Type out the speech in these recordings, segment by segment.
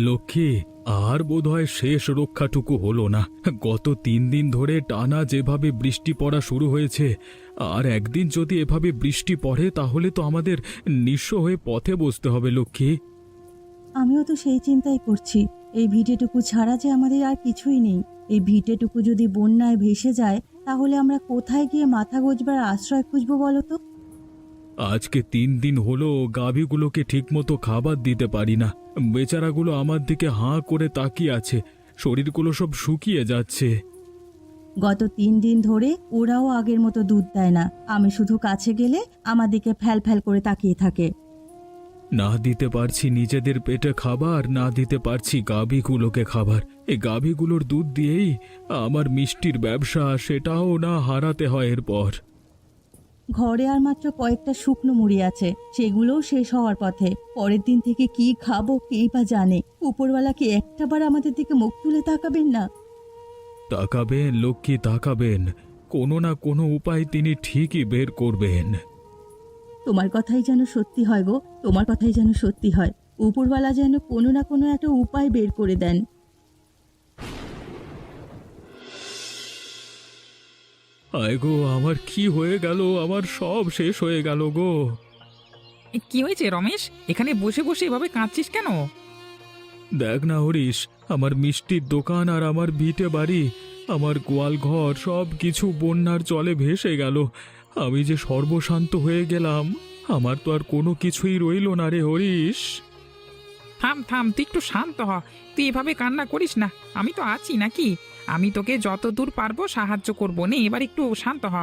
লক্ষ্মী, আর বোধহয় শেষ রক্ষাটুকু হলো না। গত 3 দিন ধরে টানা যেভাবে বৃষ্টি পড়া শুরু হয়েছে, আর একদিন যদি এভাবে বৃষ্টি পড়ে তাহলে তো আমাদের নিঃস্ব হয়ে পথে বসতে হবে লক্ষ্মী। আমিও তো সেই চিন্তাই করছি। এই ভিটেটুকু ছাড়া যে আমাদের আর কিছুই নেই। এই ভিটেটুকু যদি বন্যায় ভেসে যায় তাহলে আমরা কোথায় গিয়ে মাথা গোঁজবার আশ্রয় খুঁজবো বলো তো? আজকে 3 দিন হলো গাভীগুলোকে ঠিকমতো খাবার দিতে পারি না। বেচারাগুলো আমার দিকে হাঁ করে তাকিয়ে আছে, শরীরগুলো সব শুকিয়ে যাচ্ছে। গত 3 দিন ধরে ওরাও আগের মতো দুধ দেয় না। আমি শুধু কাছে গেলে আমার দিকে ফ্যাল ফ্যাল করে তাকিয়ে থাকে। না দিতে পারছি নিজেদের পেটে খাবার, না দিতে পারছি গাভীগুলোকে খাবার। এই গাভীগুলোর দুধ দিয়েই আমার মিষ্টির ব্যবসা, সেটাও না হারাতে হয় এরপর। ঘরে আর মাত্র কয়েকটা শুকনো মুড়ি আছে, সেগুলোও শেষ হওয়ার পথে। পরের দিন থেকে কি খাবো কেই বা জানে। উপরওয়ালা কি একটাবার আমাদের দিকে মুখ তুলে তাকাবেন না? তাকাবেন লক্ষ্মী, তাকাবেন। কোনো না কোনো উপায় তিনি ঠিকই বের করবেন। তোমার কথাই যেন সত্যি হয় গো, তোমার কথাই যেন সত্যি হয়। উপরওয়ালা যেন কোনো না কোনো একটা উপায় বের করে দেন। আয় গো, আমার কি হয়ে গেল? আমার সব শেষ হয়ে গেল গো। কি হয়েছে রমেশ? এখানে বসে বসে এভাবে কাঁদছিস কেন? দেখ না হরিশ, আমার মিষ্টির দোকান আর আমার ভিটে বাড়ি, আমার গোয়াল ঘর সব কিছু বন্যার জলে ভেসে গেল। আমি যে সর্বশান্ত হয়ে গেলাম, আমার তো আর কোনো কিছুই রইল না রে হরিশ। থাম থাম, তুই একটু শান্ত হ। তুই এভাবে কান্না করিস না, আমি তো আছি নাকি? আমি তোকে যত দূর পারবো সাহায্য করবো। নে এবার একটু শান্ত হ।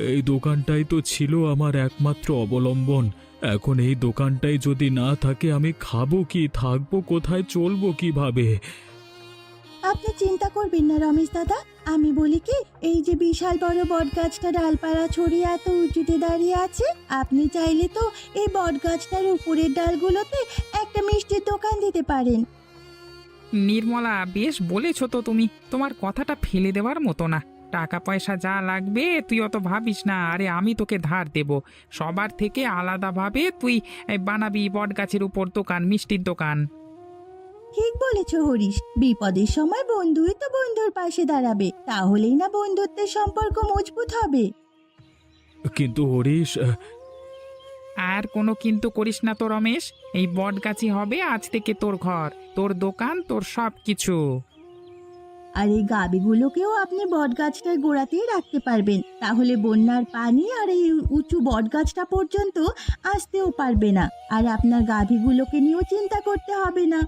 এই দোকানটাই তো ছিল আমার একমাত্র অবলম্বন। এখন এই দোকানটাই যদি না থাকে, আমি খাবো কি, থাকবো কোথায়, চলবো কিভাবে? আপনি চিন্তা করবেন না রমেশ দাদা। আমি বলি কি, এই যে বিশাল বড় বটগাছটা ডালপালা ছড়িয়ে এত উঁচুতে দাঁড়িয়ে আছে, আপনি চাইলে তো এই বটগাছটার উপরের ডালগুলোতে একটা মিষ্টির দোকান দিতে পারেন। নির্মলা, বেশ বলেছ তো তুমি। তোমার কথাটা ফেলে দেওয়ার মতো না। টাকা পয়সা যা লাগবে তুই অত ভাবিস না। আরে আমি তোকে ধার দেব। সবার থেকে আলাদাভাবে তুই বানাবি বট গাছের উপর দোকান, মিষ্টির দোকান। ঠিক বলেছ হরিশ, বিপদের সময় বন্ধুই তো বন্ধুর পাশে দাঁড়াবে, তাহলেই না বন্ধুত্বের সম্পর্ক মজবুত হবে। কিন্তু হরিশ, আর কোনো কিন্তু করিস না তো রমেশ। এই বট গাছই হবে আজ থেকে তোর ঘর, তোর দোকান, তোর সব কিছু। আর এই গাবিগুলোকেও আপনি বটগাছটার গোড়াতেই রাখতে পারবেন, তাহলে বন্যার পানি আর এই উঁচু বটগাছটা পর্যন্ত আসতেও পারবে না, আর আপনার গাভীগুলোকে নিয়েও চিন্তা করতে হবে না।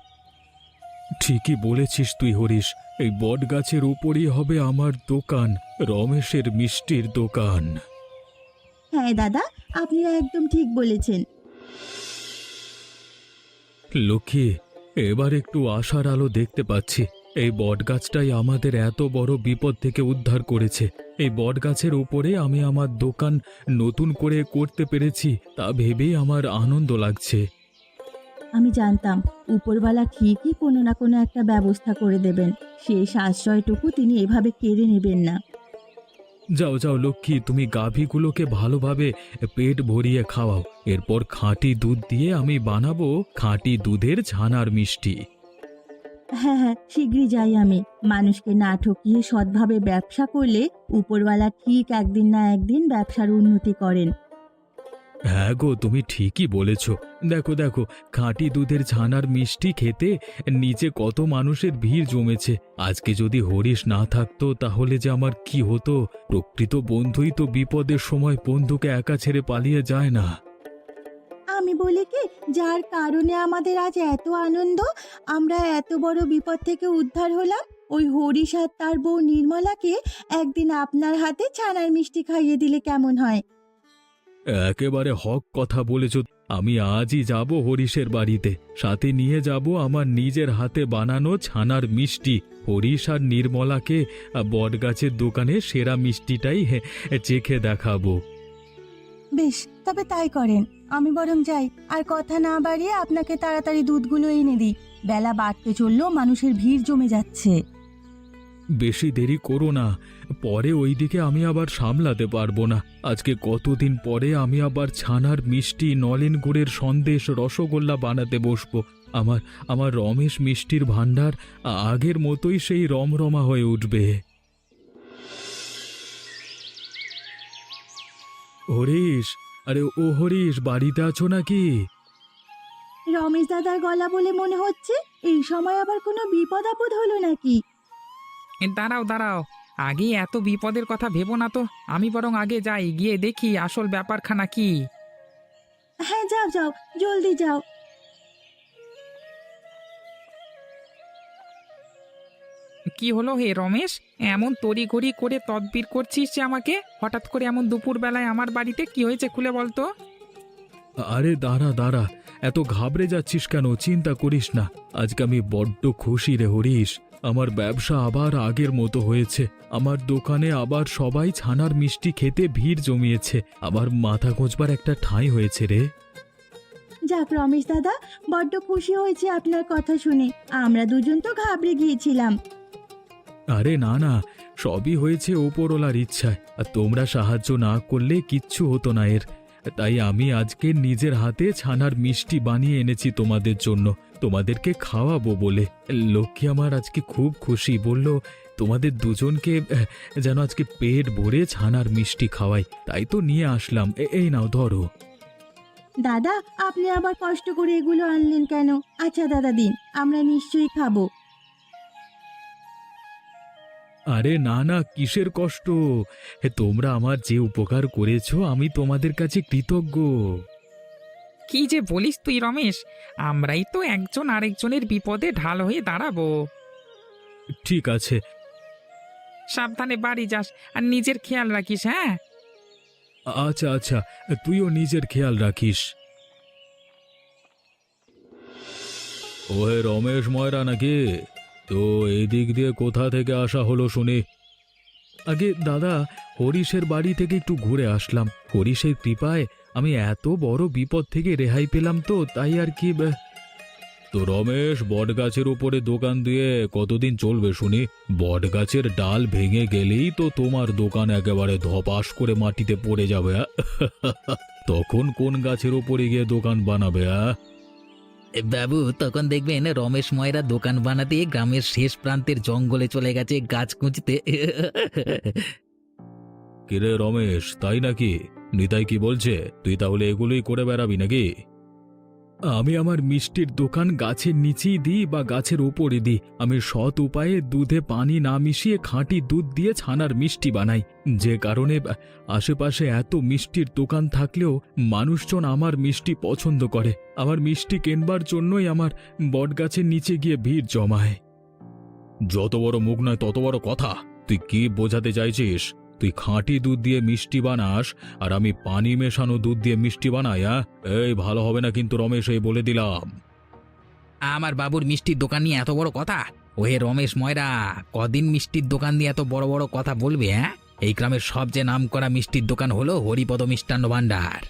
ঠিকই বলেছিস তুই হরিশ। এই বট গাছের উপরই হবে আমার দোকান, রমেশের মিষ্টির দোকান। হ্যাঁ দাদা, আপনি একদম ঠিক বলেছেন। লক্ষ্মী, এবার একটু আশার আলো দেখতে পাচ্ছি। এই বটগাছটাই আমাদের এত বড় বিপদ থেকে উদ্ধার করেছে। এই বটগাছের উপরে আমি আমার দোকান নতুন করে করতে পেরেছি, তা ভেবেই আমার আনন্দ লাগছে। আমি জানতাম উপরওয়ালা ঠিকই কোনো না কোনো একটা ব্যবস্থা করে দেবেন। শেষ আশ্রয়টুকু তিনি এভাবে কেড়ে নেবেন না। যাও যাও লক্ষ্মী, তুমি গাভীগুলোকে ভালোভাবে পেট ভরিয়ে খাওয়াও। এরপর খাঁটি দুধ দিয়ে আমি বানাবো খাঁটি দুধের ছানার মিষ্টি। হ্যাঁ হ্যাঁ, শীঘ্রই যাই আমি। মানুষকে না ঠকিয়ে সৎভাবে ব্যবসা করলে উপরওয়ালা ঠিক একদিন না একদিন ব্যবসার উন্নতি করেন। হ্যাঁ গো, তুমি ঠিকই বলেছ। দেখো দেখো, খাঁটি দুধের ছানার মিষ্টি খেতে নিচে কত মানুষের ভিড় জমেছে। আজকে যদি হরিশ না থাকতো তাহলে যে আমার কি হতো। প্রকৃত বন্ধুই তো বিপদের সময় বন্ধুকে একা ছেড়ে পালিয়ে যায় না। আমি বলি কি, যার কারণে আমাদের আজ এত আনন্দ, আমরা এত বড় বিপদ থেকে উদ্ধার হলাম, ওই হরিশ আর তার বউ নির্মলাকে একদিন আপনার হাতে ছানার মিষ্টি খাইয়ে দিলে কেমন হয়? একেবারে হক কথা বলেছ। আমি আজই যাব হরিশের বাড়িতে, সাথে নিয়ে যাব আমার নিজের হাতে বানানো ছানার মিষ্টি। হরিশ আর নির্মলাকে বটগাছের দোকানে সেরা মিষ্টিটাই চেখে দেখাবো। বেশ, তবে তাই করেন। আমি বরং যাই, আর কথা না বাড়িয়ে আপনাকে তাড়াতাড়ি দুধগুলো এনে দিই। বেলা বাড়তে চললো, মানুষের ভিড় জমে যাচ্ছে। বেশি দেরি করো না, পরে ওইদিকে আমি আবার সামলাতে পারবো না। আজকে কতদিন পরে আমি আবার ছানার মিষ্টি, নলেন গুড়ের সন্দেশ, রসগোল্লা বানাতে বসবো। আমার আমার রমেশ মিষ্টির ভাণ্ডার আগের মতোই সেই রমরমা হয়ে উঠবে। হরিশ, আরে ও হরিশ, বাড়িতে আছো নাকি? রমেশ দাদার গলা বলে মনে হচ্ছে এই সময় আবার কোনো বিপদ আপদ হলো নাকি? দাঁড়াও দাঁড়াও, আগে এত বিপদের কথা ভেবো না তো। আমি বরং আগে যাই, গিয়ে দেখি আসল ব্যাপারখানা কি। হ্যাঁ, যাও যাও, জলদি যাও। কি হলো হে রমেশ, এমন তড়িঘড়ি করে তদবির করছিস যে আমাকে? হঠাৎ করে এমন দুপুর বেলায় আমার বাড়িতে কি হয়েছে খুলে বলতো। আরে দাঁড়া দাঁড়া, এত ঘাবড়ে যাচ্ছিস কেন? চিন্তা করিস না, আজকে আমি বড্ড খুশি রে হরিশ। আমার ব্যবসা আবার আগের মতো হয়েছে। আমার দোকানে আবার সবাই ছানার মিষ্টি খেতে ভিড় জমিয়েছে। আবার মাথা গোঁজবার একটা ঠাঁই হয়েছে রে। যাক রমেশ দাদা, বড্ড খুশি হয়েছে আপনার কথা শুনে। আমরা দুজন তো ঘাবড়ে গিয়েছিলাম। আরে না না, সবই হয়েছে ওপরওয়ালার ইচ্ছায়। আর তোমরা সাহায্য না করলে কিচ্ছু হতো না এর। তাই আমি আজকে নিজের হাতে ছানার মিষ্টি বানিয়ে এনেছি তোমাদের জন্য, তোমাদেরকে খাওয়াবো বলে। লক্ষ্মী আমার আজকে খুব খুশি, বলল তোমাদের দুজনকে যেন আজকে পেট ভরে ছানার মিষ্টি খাওয়াই। তাই তো নিয়ে আসলাম। এই নাও ধরো। দাদা, আপনি আবার কষ্ট করে এগুলো আনলেন কেন? আচ্ছা দাদা, দিন, আমরা নিশ্চয়ই খাবো। আরে না না, কিসের কষ্ট? তোমরা আমার যে উপকার করেছো আমি তোমাদের কাছে কৃতজ্ঞ। কি যে বলিস তুই রমেশ, আমরাই তো একজন আরেকজনের বিপদে ঢাল হয়ে দাঁড়াবো। ঠিক আছে। সাবধানে বাড়ি যাস, আর নিজের খেয়াল রাখিস। হ্যাঁ, আচ্ছা আচ্ছা, তুইও নিজের খেয়াল রাখিস। ওহে রমেশ ময়রা নাকি? তো এই দিক দিয়ে কোথা থেকে আসা হলো শুনি? আগে দাদা, হরিশের বাড়ি থেকে একটু ঘুরে আসলাম। হরিশের কৃপায় আমি এত বড় বিপদ থেকে রেহাই পেলাম, তো তাই আর কি। তো রমেশ, বটগাছের উপরে দোকান দিয়ে কতদিন চলবে শুনি? বটগাছের ডাল ভেঙে গেলেই তো তোমার দোকান একেবারে ধপাস করে মাটিতে পড়ে যাবে। তখন কোন গাছের উপরে গিয়ে দোকান বানাবে? বাবু, তখন দেখবেন রমেশ ময়রা দোকান বানাতে গ্রামের শেষ প্রান্তের জঙ্গলে চলে গেছে গাছ খুঁজতে। কিরে রমেশ, তাই নাকি? নিতাই কি বলছে? তুই তাহলে এগুলোই করে বেড়াবি নাকি? আমি আমার মিষ্টির দোকান গাছের নিচেই দিই বা গাছের ওপরে দিই। আমি সৎ উপায়ে দুধে পানি না মিশিয়ে খাঁটি দুধ দিয়ে ছানার মিষ্টি বানাই। যে কারণে আশেপাশে এত মিষ্টির দোকান থাকলেও মানুষজন আমার মিষ্টি পছন্দ করে। আমার মিষ্টি কেনবার জন্যই আমার বটগাছের নিচে গিয়ে ভিড় জমায়। যত বড় মুখ নয় তত বড় কথা। তুই কি বোঝাতে চাইছিস? তুই খাঁটি দুধ দিয়ে মিষ্টি বানাস আর আমি পানি মেশানো দুধ দিয়ে মিষ্টি বানাই? এই ভালো হবে না কিন্তু রমেশ, এই বলে দিলাম। আমার বাবুর মিষ্টির দোকান নিয়ে এত বড় কথা? ওহে রমেশ ময়রা, কদিন মিষ্টির দোকান নিয়ে এত বড় বড় কথা বলবে? এই গ্রামের সবচেয়ে নাম করা মিষ্টির দোকান হলো হরিপদ মিষ্টান্ন ভাণ্ডার।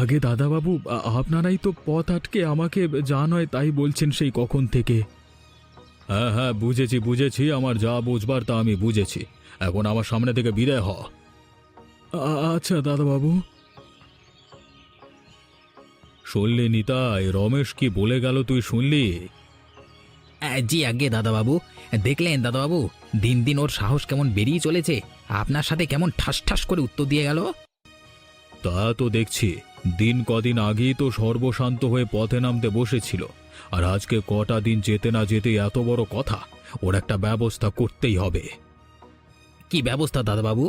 আগে দাদাবাবু, আপনারাই তো পথ আটকে আমাকে যা নয় তাই বলছেন সেই কখন থেকে। হ্যাঁ হ্যাঁ, বুঝেছি বুঝেছি, আমার যা বুঝবার তা আমি বুঝেছি। এখন আমার সামনে থেকে বিদায় হ। আচ্ছা দাদাবাবু। শুনলি নিতাই, রমেশ কি বলে গেল তুই শুনলি? জি আগে দাদাবাবু, দেখলেন দাদাবাবু, দিন দিন ওর সাহস কেমন বেরিয়ে চলেছে। আপনার সাথে কেমন ঠাস ঠাস করে উত্তর দিয়ে গেল। তা তো দেখছি, দিন কদিন আগেই তো সর্বশান্ত হয়ে পথে নামতে বসেছিল, আর আজকে কটা দিন যেতে না যেতে এত বড় কথা। ওর একটা ব্যবস্থা করতেই হবে। কি ব্যবস্থা দাদাবাবু?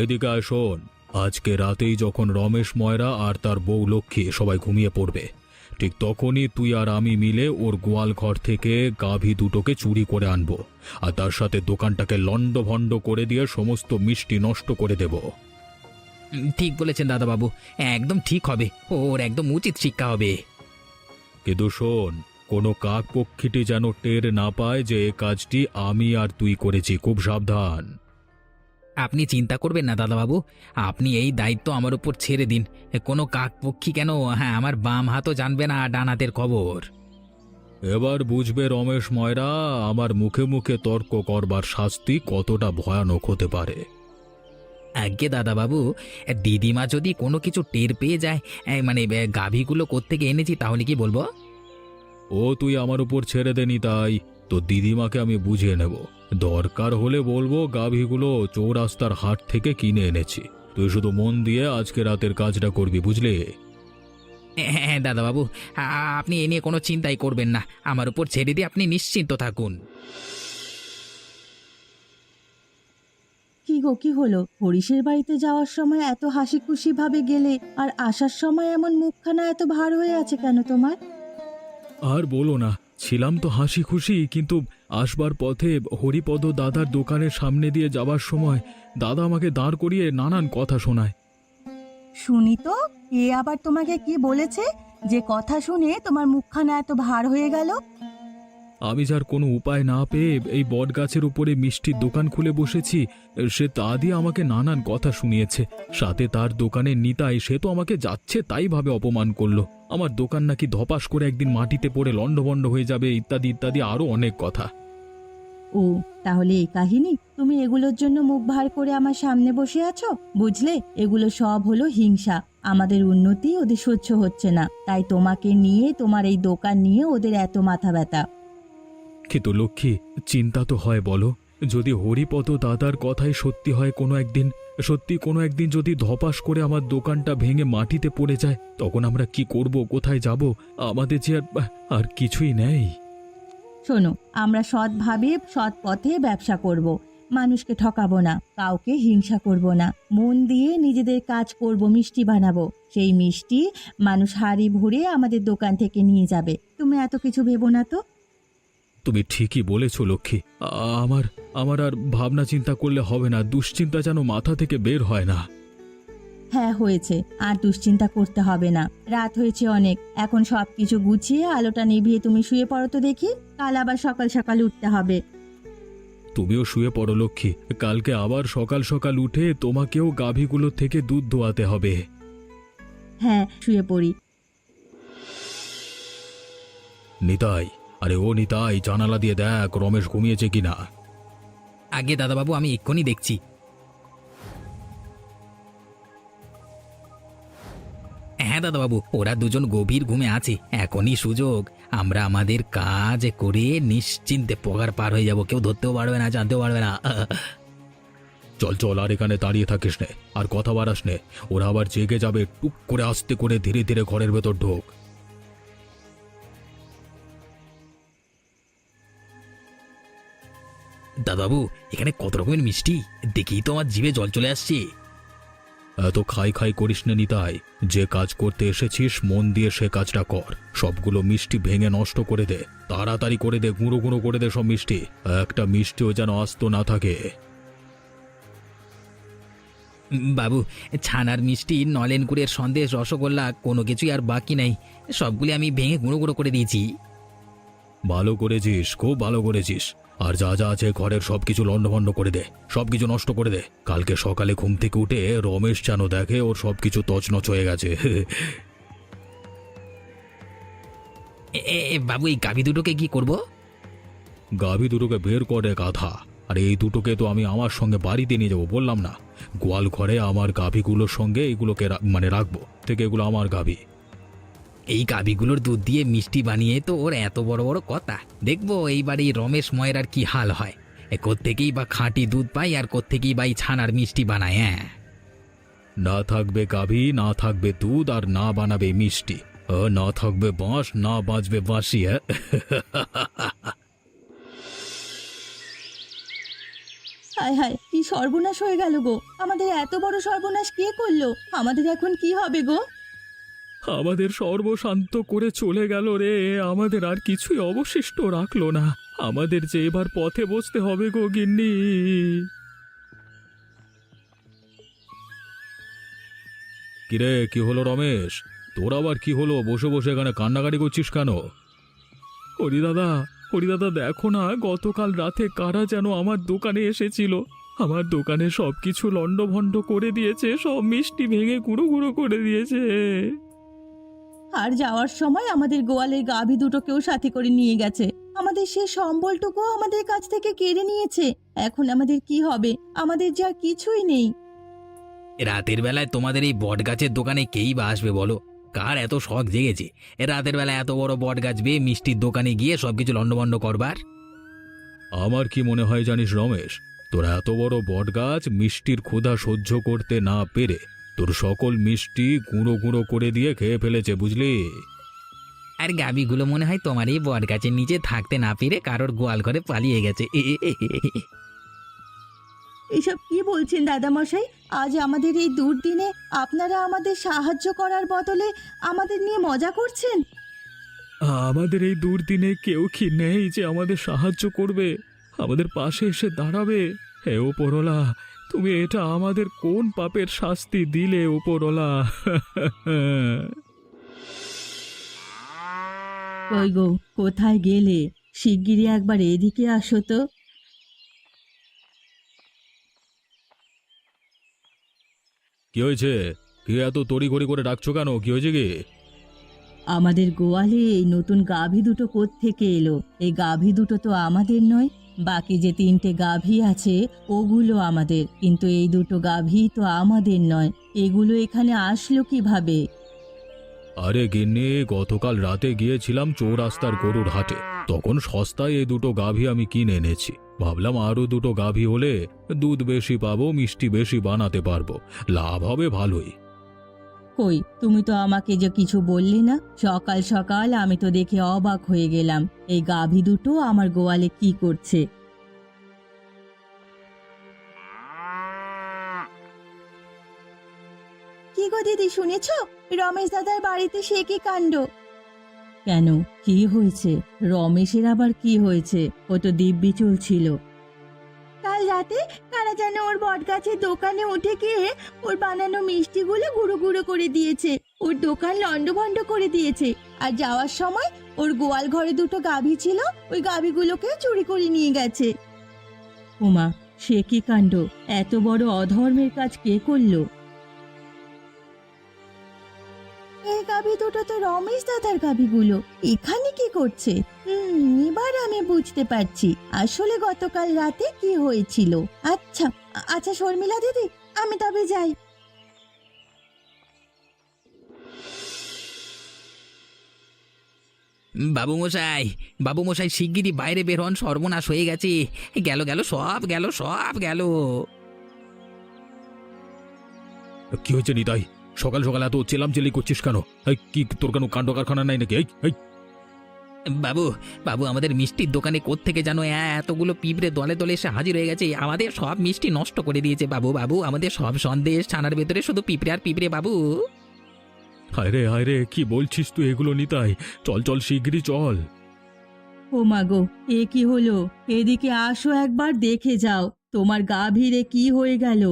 এদিকে আয় শোন, আজকে রাতেই যখন রমেশ ময়রা আর তার বউ লক্ষ্মী সবাই ঘুমিয়ে পড়বে, ঠিক তখনই তুই আর আমি মিলে ওর গোয়াল ঘর থেকে গাভী দুটোকে চুরি করে আনবো, আর তার সাথে দোকানটাকে লণ্ডভণ্ড করে দিয়ে সমস্ত মিষ্টি নষ্ট করে দেব। ঠিক বলেছেন দাদাবাবু, একদম ঠিক হবে। ওর একদম উচিত শিক্ষা হবে। কিন্তু শোন, কোনো কাক পক্ষীটি যেন টের না পায় যে এ কাজটি আমি আর তুই করেছি। খুব সাবধান। আপনি চিন্তা করবেন না দাদাবাবু, আপনি এই দায়িত্ব আমার উপর ছেড়ে দিন। কোনো কাকপক্ষী কেন, হ্যাঁ, আমার বাম হাতও জানবে না ডান হাতের খবর। এবার বুঝবে রমেশ ময়রা, আমার মুখে মুখে তর্ক করবার শাস্তি কতটা ভয়ানক হতে পারে। আগে দাদাবাবু, দিদিমা যদি কোনো কিছু টের পেয়ে যায়, মানে গাভীগুলো কোত্থেকে এনেছি, তাহলে কি বলবো? ও তুই আমার উপর ছেড়ে দেনি, তাই তো দিদিমাকে আমি বুঝিয়ে নেব। দরকার হলে বলবো গাভীগুলো চৌরাস্তার হাট থেকে কিনে এনেছি। তুই শুধু মন দিয়ে আজকে রাতের কাজটা করবি, বুঝলি? হ্যাঁ দাদাবাবু, আপনি এ নিয়ে কোনো চিন্তাই করবেন না, আমার উপর ছেড়ে দিয়ে আপনি নিশ্চিন্ত থাকুন। কি গো, কি হলো? হরিশের বাড়িতে যাওয়ার সময় এত হাসি খুশি ভাবে গেলে, আর আসার সময় এমন মুখখানা এত ভার হয়ে আছে কেন তোমার? আর বলো না, ছিলাম তো হাসি খুশি, কিন্তু আসবার পথে হরিপদ দাদার দোকানের সামনে দিয়ে যাওয়ার সময় দাদা আমাকে দাঁড় করিয়ে নানান কথা শোনায়। শুনি তো, এ আবার তোমাকে কি বলেছে যে কথা শুনে তোমার মুখখানা এত ভার হয়ে গেল? আমি যার কোনো উপায় না পেয়ে এই বট গাছের উপরে মিষ্টির দোকান খুলে বসেছি, সে তা দিয়ে আমাকে নানান কথা শুনিয়েছে। সাথে তার দোকানের নিতাই, সে তো আমাকে যাচ্ছে তাই ভাবে অপমান করলো। আমার দোকান নাকি ধপাস করে একদিন মাটিতে পড়ে লণ্ডভণ্ড হয়ে যাবে, ইত্যাদি ইত্যাদি আরো অনেক কথা। ও, তাহলে এই কাহিনী? তুমি এগুলোর জন্য মুখ ভার করে আমার সামনে বসে আছো? বুঝলে, এগুলো সব হলো হিংসা। আমাদের উন্নতি ওদের সহ্য হচ্ছে না, তাই তোমাকে নিয়ে, তোমার এই দোকান নিয়ে ওদের এত মাথা ব্যথা। কিন্তু লক্ষ্মী, চিন্তা তো হয় বলো, যদি হরিপদ দাদার কথাই সত্যি হয়, কোনো একদিন যদি ধপাস করে আমার দোকানটা ভেঙে মাটিতে পড়ে যায়, তখন আমরা কি করব, কোথায় যাব? আমাদের যে আর কিছুই নেই। শোনো, আমরা সৎভাবে সৎ পথে ব্যবসা করব, মানুষকে ঠকাবো না, কাউকে হিংসা করব না, মন দিয়ে নিজেদের কাজ করব, মিষ্টি বানাবো। সেই মিষ্টি মানুষ হাড়ি ভরে আমাদের দোকান থেকে নিয়ে যাবে। তুমি এত কিছু ভেবো না তো। তুমি ঠিকই বলেছ লক্ষ্মী। আমার আর ভাবনা চিন্তা করলে হবে না, দুশ্চিন্তা যেন মাথা থেকে বের হয় না। হ্যাঁ, হয়েছে, আর দুশ্চিন্তা করতে হবে না। রাত হয়েছে অনেক, এখন সবকিছু গুছিয়ে আলোটা নিভিয়ে তুমি শুয়ে পড়ো তো দেখি, কাল আবার সকাল সকাল উঠতে হবে। তুমিও শুয়ে পড়ো লক্ষ্মী, কালকে আবার সকাল সকাল উঠে তোমাকেও গাভীগুলোর থেকে দুধ দোয়াতে হবে। হ্যাঁ, শুয়ে পড়ি। নিতাই, আরে ও নিতাই, জানালা দিয়ে দেখ রমেশ ঘুমিয়েছে কিনা। আগে দাদাবাবু, আমি এক্ষুনি দেখছি। হ্যাঁ দাদাবাবু, ওরা দুজন গভীর ঘুমে আছে, এখনই সুযোগ। আমরা আমাদের কাজ করে নিশ্চিন্তে পগার পার হয়ে যাব, কেউ ধরতেও পারবে না, জানতেও পারবে না। চল চল, আর এখানে দাঁড়িয়ে থাকিস নে, আর কথা বাড়াস নে। ওরা আবার জেগে যাবে, টুক করে আস্তে করে ধীরে ধীরে ঘরের ভেতর ঢোক। দাদাবাবু, এখানে কত রকমের মিষ্টি, দেখি তো আমার জিভে জল চলে আসছে। এত খাই খাই করিস না নিতাই, যে কাজ করতে এসেছিস মন দিয়ে সে কাজটা কর। সবগুলো মিষ্টি ভেঙে নষ্ট করে দে, তাড়াতাড়ি করে দে, গুঁড়ো গুঁড়ো করে দে সব মিষ্টি, একটা মিষ্টিও যেন আস্ত না থাকে। বাবু, ছানার মিষ্টি, নলেন গুড়ের সন্দেশ, রসগোল্লা, কোনো কিছুই আর বাকি নাই, সবগুলি আমি ভেঙে গুঁড়ো গুঁড়ো করে দিয়েছি। ভালো করেছিস, খুব ভালো করেছিস। আর যা যা আছে ঘরের সবকিছু লণ্ডভণ্ড করে দে, সবকিছু নষ্ট করে দে। কালকে সকালে ঘুম থেকে উঠে রমেশ যেন দেখে ওর সবকিছু তছনছ হয়ে গেছে। বাবু, এই গাভী দুটোকে কি করব? গাভী দুটোকে বের করে গাধা। আর এই দুটোকে তো আমি আমার সঙ্গে বাড়িতে নিয়ে যাবো, বললাম না? গোয়াল ঘরে আমার গাভীগুলোর সঙ্গে এগুলোকে রাখবো, থেকে এগুলো আমার গাভী। এই গাভীগুলোর দুধ দিয়ে মিষ্টি বানিয়ে তো ওর এত বড় বড় কথা, দেখবো এইবার এই রমেশ ময়রার কি হাল হয়। কোত্থেকেই বা খাঁটি দুধ পাই, আর কোত্থেকেই বা এই ছানার মিষ্টি বানায়। হ্যাঁ, না থাকবে গাভী, না থাকবে দুধ, আর না বানাবে মিষ্টি। না থাকবে বাঁশ, না বাজবে বাঁশি। হায় হায়, কি সর্বনাশ হয়ে গেল গো! আমাদের এত বড় সর্বনাশ কে করলো? আমাদের এখন কি হবে গো? আমাদের সর্বশান্ত করে চলে গেল রে, আমাদের আর কিছুই অবশিষ্ট রাখলো না। আমাদের যে এবার পথে বসতে হবে গো গিন্নি। কিরে, কি হলো রমেশ? তোর আবার কি হলো? বসে বসে এখানে কান্নাকাটি করছিস কেন? হরিদাদা, হরিদাদা, দেখো না, গতকাল রাতে কারা যেন আমার দোকানে এসেছিল। আমার দোকানে সবকিছু লণ্ডভণ্ড করে দিয়েছে, সব মিষ্টি ভেঙে গুঁড়ো গুঁড়ো করে দিয়েছে। আর যাওয়ার সময় আমাদের গোয়ালের গাভী দুটোকেও সাথে করে নিয়ে গেছে। আমাদের সেই সম্বলটুকু আমাদের কাছ থেকে কেড়ে নিয়েছে। এখন আমাদের কি হবে? আমাদের যে আর কিছুই নেই। রাতের বেলায় তোমাদের এই বট গাছের দোকানে কেই বা আসবে বলো? কার এত শখ জেগেছে রাতের বেলায় এত বড় বট গাছ বেয়ে মিষ্টির দোকানে গিয়ে সবকিছু লন্ডভন্ড করবার? আমার কি মনে হয় জানিস রমেশ, তোরা এত বড় বটগাছ মিষ্টির ক্ষুধা সহ্য করতে না পেরে তোর সকল মিষ্টি গুঁড়ো গুঁড়ো করে দিয়ে খেয়ে ফেলেছে, বুঝলি? আর গাবিগুলো মনে হয় তোমার এই বট গাছের নিচে থাকতে না পেরে কারোর গোয়াল ঘরে পালিয়ে গেছে। এসব কি বলছেন দাদামশাই? আজ আমাদের এই দুর্দিনে আপনারা আমাদের সাহায্য করার বদলে আমাদের নিয়ে মজা করছেন। আমাদের এই দুর্দিনে কেউ কি নেই যে আমাদের সাহায্য করবে, আমাদের পাশে এসে দাঁড়াবে? হে ওপরওয়ালা, তুমি এটা আমাদের কোন পাপের শাস্তি দিলে ওপরওয়ালা? কই গো, কোথায় গেলে? শিগগিরই একবার এদিকে আসো তো। কি হয়েছে? কি এত তড়িঘড়ি করে ডাকছো কেন? কি হয়েছে কি? আমাদের গোয়ালে এই নতুন গাভী দুটো কোত্থেকে এলো? এই গাভী দুটো তো আমাদের নয়। বাকি যে 3টে গাভী আছে ওগুলো আমাদের, কিন্তু এই দুটো গাভী তো আমাদের নয়। এগুলো এখানে আসলো কিভাবে? আরে গিন্নি, গতকাল রাতে গিয়েছিলাম চৌরাস্তার গরুর হাটে, তখন সস্তায় এই দুটো গাভী আমি কিনে এনেছি। ভাবলাম আরো দুটো গাভী হলে দুধ বেশি পাবো, মিষ্টি বেশি বানাতে পারবো, লাভ হবে ভালোই। কই, তুমি তো আমাকে যে কিছু বললে না। সকাল সকাল আমি তো দেখে অবাক হয়ে গেলাম। এই গাভী দুটো আমার গোয়ালে কি করছে? কি গো দিদি, শুনেছো? রমেশ দাদার বাড়িতে সে কি কাণ্ড! কেন, কি হয়েছে? রমেশের আবার কি হয়েছে? ও তো দিব্যি চলছিল। কাল রাতে কারা যেন ওর বটগাছের দোকানে উঠে গিয়ে ওর বানানো মিষ্টিগুলো গুঁড়ো গুঁড়ো করে দিয়েছে, ওর দোকান লন্ডভন্ড করে দিয়েছে। আর যাওয়ার সময় ওর গোয়াল ঘরে দুটো গাভী ছিল, ওই গাভীগুলোকে চুরি করে নিয়ে গেছে। ওমা, সে কি কাণ্ড! এত বড় অধর্মের কাজ কে করলো? এই গাভী দুটো তো রমেশ দাদার গাভীগুলো। এখানে কি করছে? এবার আমি বুঝতে পারছি আসলে গতকাল রাতে কি হয়েছিল। আচ্ছা আচ্ছা শর্মিলা দিদি, আমি তবে যাই। বাবুমশাই, বাবুমশাই শিগগিরই বাইরে বের হন, সর্বনাশ হয়ে গেছে। গেল গেল সব গেল, সব গেল। কি হয়েছে নিতাই? সকাল সকাল এত চেলামচেলি করছিস কেন? এই কি তোর কোনো কাণ্ড কারখানা নাই নাকি? এই বাবু, বাবু আমাদের মিষ্টির দোকানে কোত্থেকে জানো এতগুলো পিঁপড়ে দলে দলে এসে হাজির হয়ে গেছে, আমাদের সব মিষ্টি নষ্ট করে দিয়েছে। বাবু, বাবু আমাদের সব সন্দেশ ছানার ভেতরে শুধু পিঁপড়ে আর পিঁপড়ে বাবু। হায় রে, কি বলছিস তুই এগুলো নিতাই? চল চল শিগগিরই চল। ও মা গো, এ কি হলো? এদিকে আসো, একবার দেখে যাও তোমার গাভীরে কি হয়ে গেল।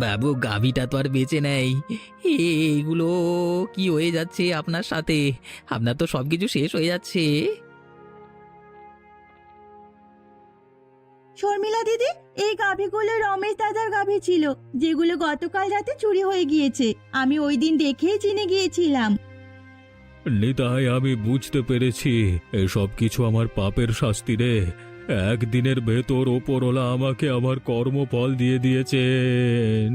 বাবু, গাভীটা তো আর বেঁচে নেই। এইগুলো কি হয়ে যাচ্ছে আপনার সাথে? আপনার তো সবকিছু শেষ হয়ে যাচ্ছে। শর্মিলা দিদি, এই গাভীগুলো রমেশ দাদার গাভী ছিল, যেগুলো গতকাল রাতে চুরি হয়ে গিয়েছে। আমি ওই দিন দেখেই চিনে গিয়েছিলাম। নিতাই, আমি বুঝতে পেরেছি এসব কিছু আমার পাপের শাস্তি রে। একদিনের ভেতর ওপরওয়ালা আমাকে আমার কর্মফল দিয়ে দিয়েছেন।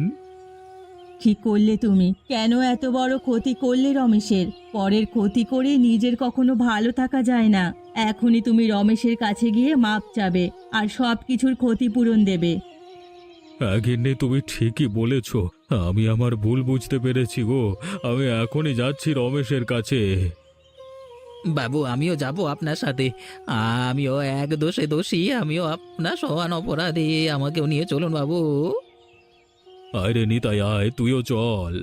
কি করলে তুমি? কেন এত বড় ক্ষতি করলে রমেশের? পরের ক্ষতি করে নিজের কখনো ভালো থাকা যায় না। এখনই তুমি রমেশের কাছে গিয়ে মাপ চাবে আর সব কিছুর ক্ষতিপূরণ দেবে। গিন্নি, তুমি ঠিকই বলেছ, আমি আমার ভুল বুঝতে পেরেছি গো। আমি এখনই যাচ্ছি রমেশের কাছে। বাবু, আমিও যাব আপনার সাথে। আমিও এক দোষে দোষী, আমিও আপনার সমান অপরাধী, আমাকেও নিয়ে চলুন বাবু। আয় রে নিতাই, আয়, তুইও চল।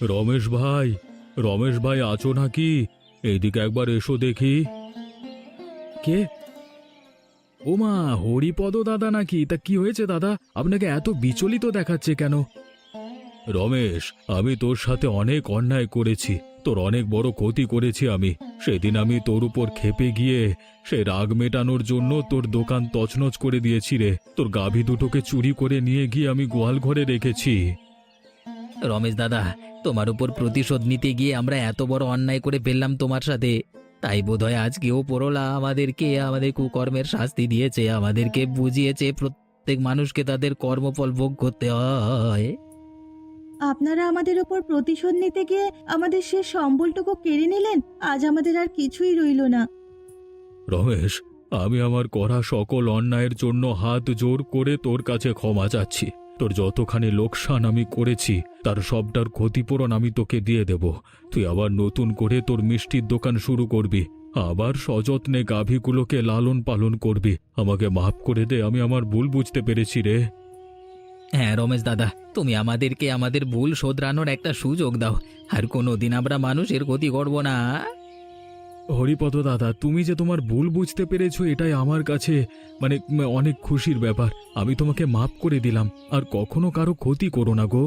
রমেশ ভাই, রমেশ ভাই আছো নাকি? এইদিকে একবার এসো দেখি। কে? ওমা, হরিপদ দাদা নাকি? তা কি হয়েছে দাদা? আপনাকে এত বিচলিত দেখাচ্ছে কেন? রমেশ, আমি তোর সাথে অনেক অন্যায় করেছি, তোর অনেক বড় ক্ষতি করেছি আমি। সেদিন আমি তোর উপর ক্ষেপে গিয়ে সে রাগ মেটানোর জন্য তোর দোকান তছনছ করে দিয়েছি রে। তোর গাভী দুটোকে চুরি করে নিয়ে গিয়ে আমি গোয়াল ঘরে রেখেছি। রমেশ দাদা, তোমার উপর প্রতিশোধ নিতে গিয়ে আমরা এত বড় অন্যায় করে ফেললাম তোমার সাথে। তাই বোধহয় আজকে ওপরওয়ালা আমাদের কুকর্মের শাস্তি দিয়েছে, আমাদেরকে বুঝিয়েছে প্রত্যেক মানুষকে তাদের কর্মফল ভোগ করতে হয়। আপনারা আমাদের ওপর প্রতিশোধ নিতে গিয়ে আমাদের শেষ সম্বলটুকু কেড়ে নিলেন। আজ আমাদের আর কিছুই রইল না। রমেশ, আমি আমার করা সকল অন্যায়ের জন্য হাত জোর করে তোর কাছে ক্ষমা চাচ্ছি। তোর যতখানি লোকসান আমি করেছি তার সবটার ক্ষতিপূরণ আমি তোকে দিয়ে দেব। তুই আবার নতুন করে তোর মিষ্টির দোকান শুরু করবি, আবার সযত্নে গাভীগুলোকে লালন পালন করবি। আমাকে মাফ করে দে, আমি আমার ভুল বুঝতে পেরেছি রে। হ্যাঁ রমেশ দাদা, তুমি আমাদেরকে আমাদের ভুল শোধরানোর একটা সুযোগ দাও, আর কোনোদিন আমরা মানুষের ক্ষতি করব না। হরিপদ দাদা, তুমি যে তোমার ভুল বুঝতে পেরেছো এটাই আমার কাছে অনেক খুশির ব্যাপার। আমি তোমাকে মাফ করে দিলাম, আর কখনো কারো ক্ষতি করো না গো।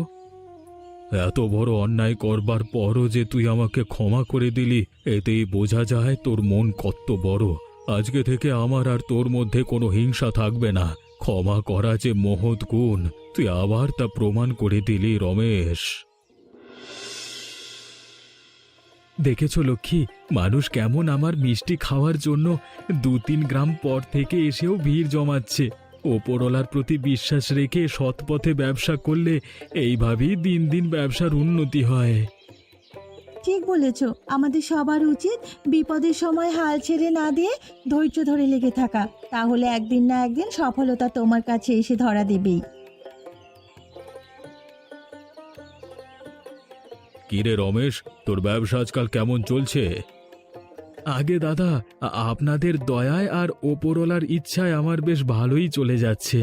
এত বড় অন্যায় করবার পরও যে তুই আমাকে ক্ষমা করে দিলি, এতেই বোঝা যায় তোর মন কত বড়। আজকে থেকে আমার আর তোর মধ্যে কোনো হিংসা থাকবে না। ক্ষমা করা যে মহৎ গুণ, তুই আবার তা প্রমাণ করে দিলি রমেশ। দেখেছো লক্ষ্মী, মানুষ কেমন আমার মিষ্টি খাওয়ার জন্য 2-3 গ্রাম পর থেকে এসেও ভিড় জমাচ্ছে। ওপরওয়ালার প্রতি বিশ্বাস রেখে সৎ পথে ব্যবসা করলে এইভাবেই দিন দিন ব্যবসার উন্নতি হয়। ঠিক বলেছ, আমাদের সবার উচিত বিপদের সময় হাল ছেড়ে না দিয়ে ধৈর্য ধরে লেগে থাকা। তাহলে একদিন না একদিন সফলতা তোমার কাছে এসে ধরা দেবেই। কিরে রমেশ, তোর ব্যবসা আজকাল কেমন চলছে? আগে দাদা, আপনাদের দয়ায় আর ওপরওয়ালার ইচ্ছায় আমার বেশ ভালোই চলে যাচ্ছে।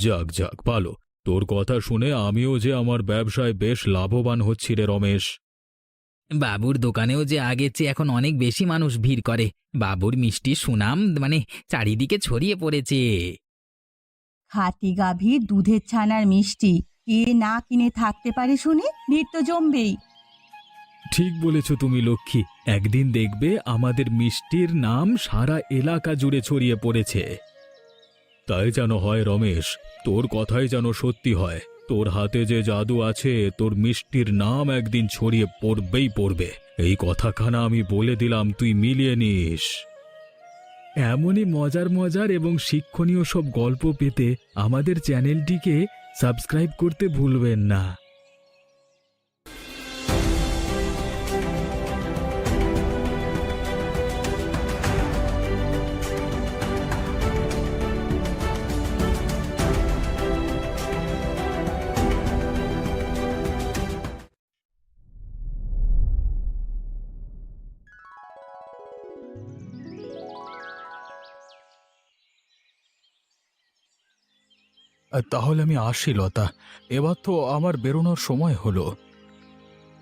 যাক যাক, ভালো। তোর কথা শুনে আমিও যে আমার ব্যবসায় বেশ লাভবান হচ্ছি রে রমেশ। বাবুর দোকানেও যে আগের চেয়ে এখন অনেক বেশি মানুষ ভিড় করে। বাবুর মিষ্টির সুনাম চারিদিকে ছড়িয়ে পড়েছে। খাঁটি গাভীর দুধের ছানার মিষ্টি কে না কিনে থাকতে পারে শুনি? ভিড় তো জমবেই। ঠিক বলেছ তুমি লক্ষ্মী, একদিন দেখবে আমাদের মিষ্টির নাম সারা এলাকা জুড়ে ছড়িয়ে পড়েছে। তাই যেন হয় রমেশ, তোর কথাই যেন সত্যি হয়। তোর হাতে যে জাদু আছে, তোর মিষ্টির নাম একদিন ছড়িয়ে পড়বেই পড়বে। এই কথাখানা আমি বলে দিলাম, তুই মিলিয়ে নিস। এমনই মজার মজার এবং শিক্ষণীয় সব গল্প পেতে আমাদের চ্যানেলটিকে সাবস্ক্রাইব করতে ভুলবেন না। তাহলে আমি আসি লতা, এবার তো আমার বেরোনোর সময় হলো।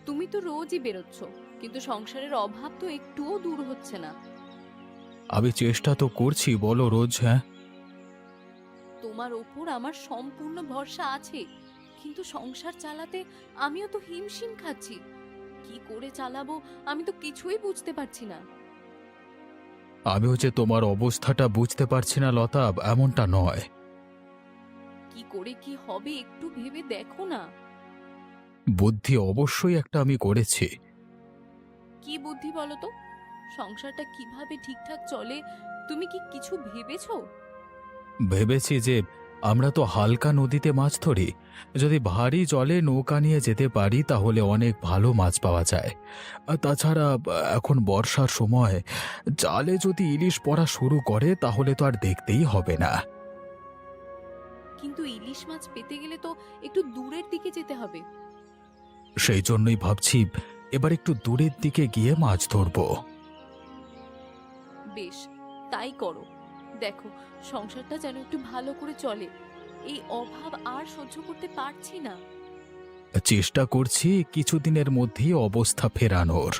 তুমি তো রোজই বেরোচ্ছ, কিন্তু সংসারের অভাব তো একটুও দূর হচ্ছে না। আমি চেষ্টা তো করছি, বলো রোজ। হ্যাঁ, তোমার ওপর আমার সম্পূর্ণ ভরসা আছে, কিন্তু সংসার চালাতে আমিও তো হিমশিম খাচ্ছি। কি করে চালাবো আমি তো কিছুই বুঝতে পারছি না। আমিও যে তোমার অবস্থাটা বুঝতে পারছি না লতা, এমনটা নয়। কি করে কি হবে একটু ভেবে দেখো না। বুদ্ধি অবশ্যই একটা আমি করেছি। কি বুদ্ধি বলো তো? সংসারটা কিভাবে ঠিকঠাক চলে তুমি কি কিছু ভেবেছো? ভেবেছি যে আমরা তো হালকা নদীতে মাছ ধরি, যদি ভারী জলে নৌকা নিয়ে যেতে পারি তাহলে অনেক ভালো মাছ পাওয়া যায়। আর তাছাড়া এখন বর্ষার সময় জালে যদি ইলিশ পড়া শুরু করে তাহলে তো আর দেখতেই হবে না। কিন্তু ইলিশ মাছ পেতে গেলে তো একটু দূরের দিকে যেতে হবে। সেই জন্যই ভাবছি এবার একটু দূরের দিকে গিয়ে মাছ ধরবো। বেশ, তাই করো। দেখো সংসারটা যেন একটু ভালো করে চলে, এই অভাব আর সহ্য করতে পারছি না। চেষ্টা করছি কিছুদিনের মধ্যেই অবস্থা ফেরানোর।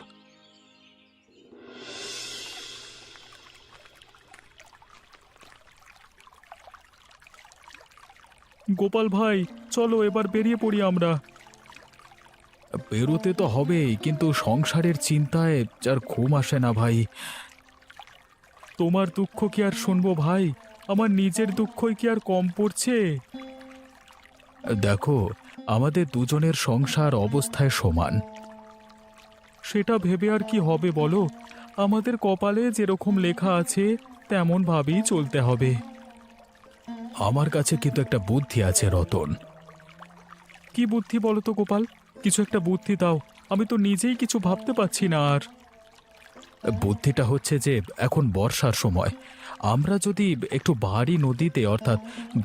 গোপাল ভাই, চলো এবার বেরিয়ে পড়ি আমরা। বেরোতে তো হবেই, কিন্তু সংসারের চিন্তায় যার ঘুম আসে না ভাই। তোমার দুঃখ কি আর শুনবো ভাই? আমার নিজের দুঃখই কি আর কম পড়ছে? দেখো, আমাদের দুজনের সংসার অবস্থায় সমান। সেটা ভেবে আর কি হবে বলো? আমাদের কপালে যেরকম লেখা আছে তেমন ভাবেই চলতে হবে। আমার কাছে কিন্তু একটা বুদ্ধি আছে রতন। কি বুদ্ধি বলো তো গোপাল, কিছু একটা বুদ্ধি দাও, আমি তো নিজেই কিছু ভাবতে পারছি না। আর বুদ্ধিটা হচ্ছে যে এখন বর্ষার সময় আমরা যদি একটু ভারী নদীতে অর্থাৎ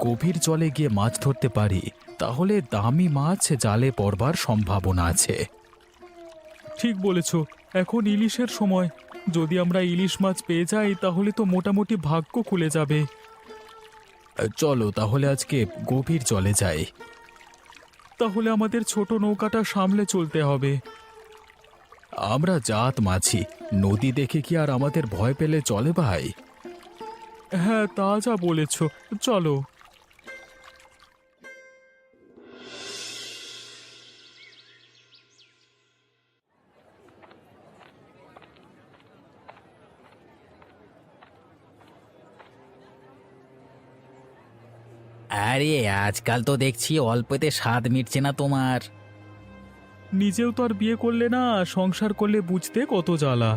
গভীর জলে গিয়ে মাছ ধরতে পারি তাহলে দামি মাছ জালে পড়বার সম্ভাবনা আছে। ঠিক বলেছ, এখন ইলিশের সময়, যদি আমরা ইলিশ মাছ পেয়ে যাই তাহলে তো মোটামুটি ভাগ্য খুলে যাবে। চলো তাহলে আজকে গভীর জলে যাই। তাহলে আমাদের ছোট নৌকাটা সামলে চলতে হবে। আমরা জাত মাছি, নদী দেখে কি আর আমাদের ভয় পেলে চলে ভাই? হ্যাঁ, তা যা বলেছ, চলো। আরে আজকাল তো দেখছি অল্পতে স্বাদ মিটছে না তোমার। নিজেও তো আর বিয়ে করলে না, সংসার করলে বুঝতে কত জ্বালা।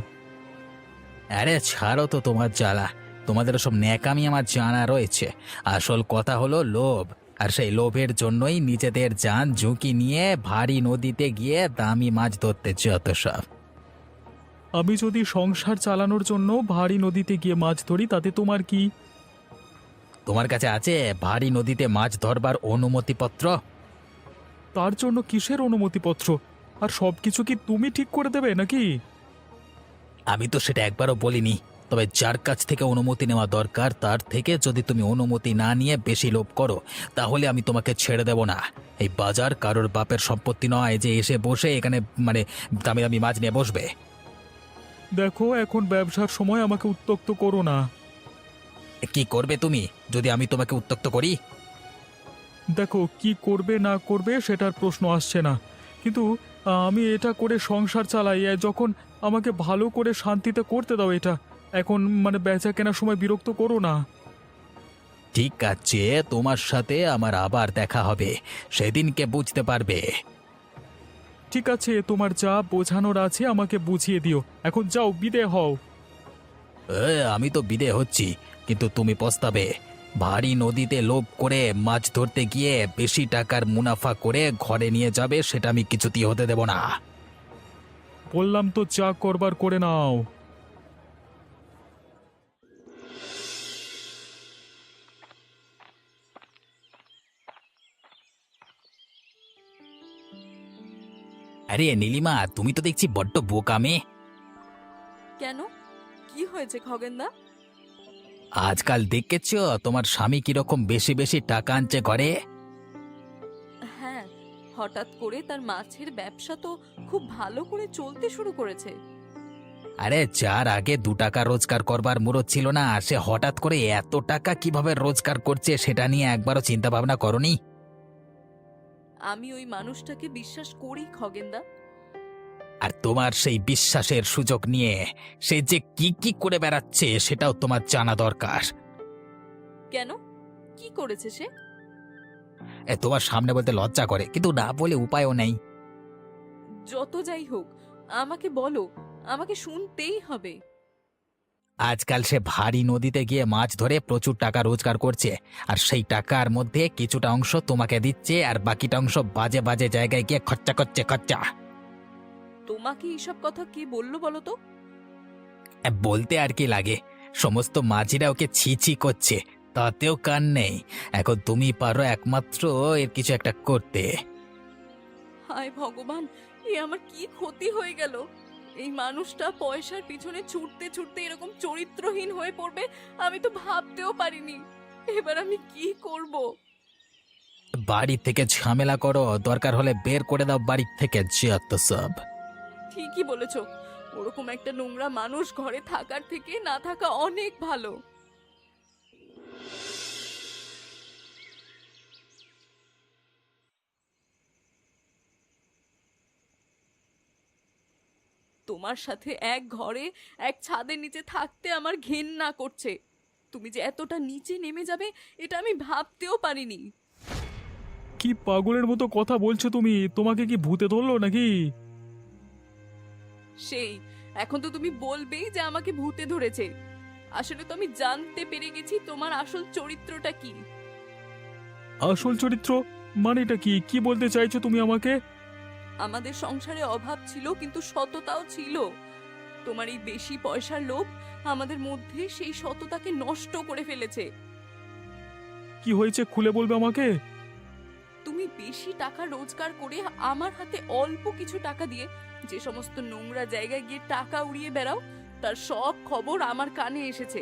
আরে ছাড়ো তো তোমার জ্বালা, তোমাদের সব ন্যাকামি আমার জানা রয়েছে। আসল কথা হলো লোভ, আর সেই লোভের জন্যই নিজেদের জান ঝুঁকি নিয়ে ভারী নদীতে গিয়ে দামি মাছ ধরতে যত সব। আমি যদি সংসার চালানোর জন্য ভারী নদীতে গিয়ে মাছ ধরি তাতে তোমার কি? তোমার কাছে আছে ভারী নদীতে মাছ ধরবার অনুমতিপত্র? তার জন্য কিসের অনুমতিপত্র? আর সবকিছু কি তুমি ঠিক করে দেবে নাকি? আমি তো সেটা একবারও বলিনি, তবে যার কাছ থেকে অনুমতি নেওয়া দরকার তার থেকে যদি তুমি অনুমতি না নিয়ে বেশি লোভ করো তাহলে আমি তোমাকে ছেড়ে দেব না। এই বাজার কারোর বাপের সম্পত্তি নয় যে এসে বসে এখানে দামি দামি মাছ নিয়ে বসবে। দেখো, এখন ব্যবসার সময়, আমাকে উত্ত্যক্ত করো না। কি করবে তুমি যদি আমি তোমাকে উত্ত্যক্ত করি? দেখো, কি করবে না করবে সেটার প্রশ্ন আসছে না, কিন্তু আমি এটা করে সংসার চালাই। যখন আমাকে ভালো করে শান্তিতে করতে দাও এটা, এখন বেচা কেনার সময় বিরক্ত করো না। ঠিক আছে, তোমার সাথে আমার আবার দেখা হবে, সেদিনকে বুঝতে পারবে। ঠিক আছে, তোমার যা বোঝানোর আছে আমাকে বুঝিয়ে দিও। এখন যাও, বিদেয় হও। আমি তো বিদে হচ্ছি, কিন্তু তুমি পস্তাবে। ভারী নদীতে লোভ করে মাছ ধরতে গিয়ে বেশি টাকার মুনাফা করে ঘরে নিয়ে যাবে, সেটা আমি কিছুতেই হতে দেব না। বললাম তো যা করবার করে নাও। আরে নীলিমা, তুমি তো দেখছি বড্ড বোকা মেয়ে। কেন, কি হয়েছে খগেনদা? আজকাল দেখেছ তোমার স্বামী কিরকম বেশি বেশি টাকা আনছে ঘরে? হ্যাঁ, হঠাৎ করে তার মাছের ব্যবসা তো খুব ভালো করে চলতে শুরু করেছে। আরে যার আগে 2 টাকা রোজগার করবার মুরত ছিল না, সে হঠাৎ করে এত টাকা কিভাবে রোজগার করছে সেটা নিয়ে একবারও চিন্তা ভাবনা করনি? আমি ওই মানুষটাকে বিশ্বাস করি খগেনদা। আর তোমার সেই বিশ্বাসের সুযোগ নিয়ে সে যে কি কি করে বেড়াচ্ছে সেটাও তোমার জানা দরকার। কেন, কি করেছে সে? তোমার সামনে বলতে লজ্জা করে, কিন্তু না বলে উপায়ও নেই। যত যাই হোক, আমাকে বলো, আমাকে শুনতেই হবে। আজকাল সে ভারী নদীতে গিয়ে মাছ ধরে প্রচুর টাকা রোজগার করছে, আর সেই টাকার মধ্যে কিছুটা অংশ তোমাকে দিচ্ছে আর বাকিটা অংশ বাজে বাজে জায়গায় গিয়ে খরচা করছে। খরচা তোমাকে এইসব কথা কে বললো বলো তো? বলতে আর কি লাগে, সমস্ত মাঝিরা ওকে ছি ছি করছে, তাতেও কান নেই। এখন তুমি পারো একমাত্র এর কিছু একটা করতে। হায় ভগবান, এ আমার কি ক্ষতি হয়ে গেল! এই মানুষটা পয়সার পিছনে ছুটতে ছুটতে এরকম চরিত্রহীন হয়ে পড়বে আমি তো ভাবতেও পারিনি। এবার আমি কি করব? বাড়ি থেকে ঝামেলা করো, দরকার হলে বের করে দাও বাড়ি থেকে, যত সব। ঠিকই বলেছ, ওরকম একটা নোংরা মানুষ ঘরে থাকার থেকে না থাকা অনেক ভালো। তোমার সাথে এক ঘরে এক ছাদের নিচে থাকতে আমার ঘেন্না করছে। তুমি যে এতটা নিচে নেমে যাবে এটা আমি ভাবতেও পারিনি। কি পাগলের মতো কথা বলছো তুমি? তোমাকে কি ভূতে ধরলো নাকি? সেই এখন তো তুমি বলবেই যে আমাকে ভূতে ধরেছে। আসলে তো আমি জানতে পেরে গেছি তোমার আসল চরিত্রটা কি। আসল চরিত্র মানেটা কি? কি বলতে চাইছো তুমি আমাকে? আমাদের সংসারে অভাব ছিল, কিন্তু সততাও ছিল। তোমার এই বেশি পয়সার লোভ আমাদের মধ্যে সেই সততাকে নষ্ট করে ফেলেছে। কি হয়েছে খুলে বলবে আমাকে? তুমি বেশি টাকা রোজগার করে আমার হাতে অল্প কিছু টাকা দিয়ে যে সমস্ত নোংরা জায়গায় গিয়ে টাকা উড়িয়ে বেড়াও, তার সব খবর আমার কানে এসেছে।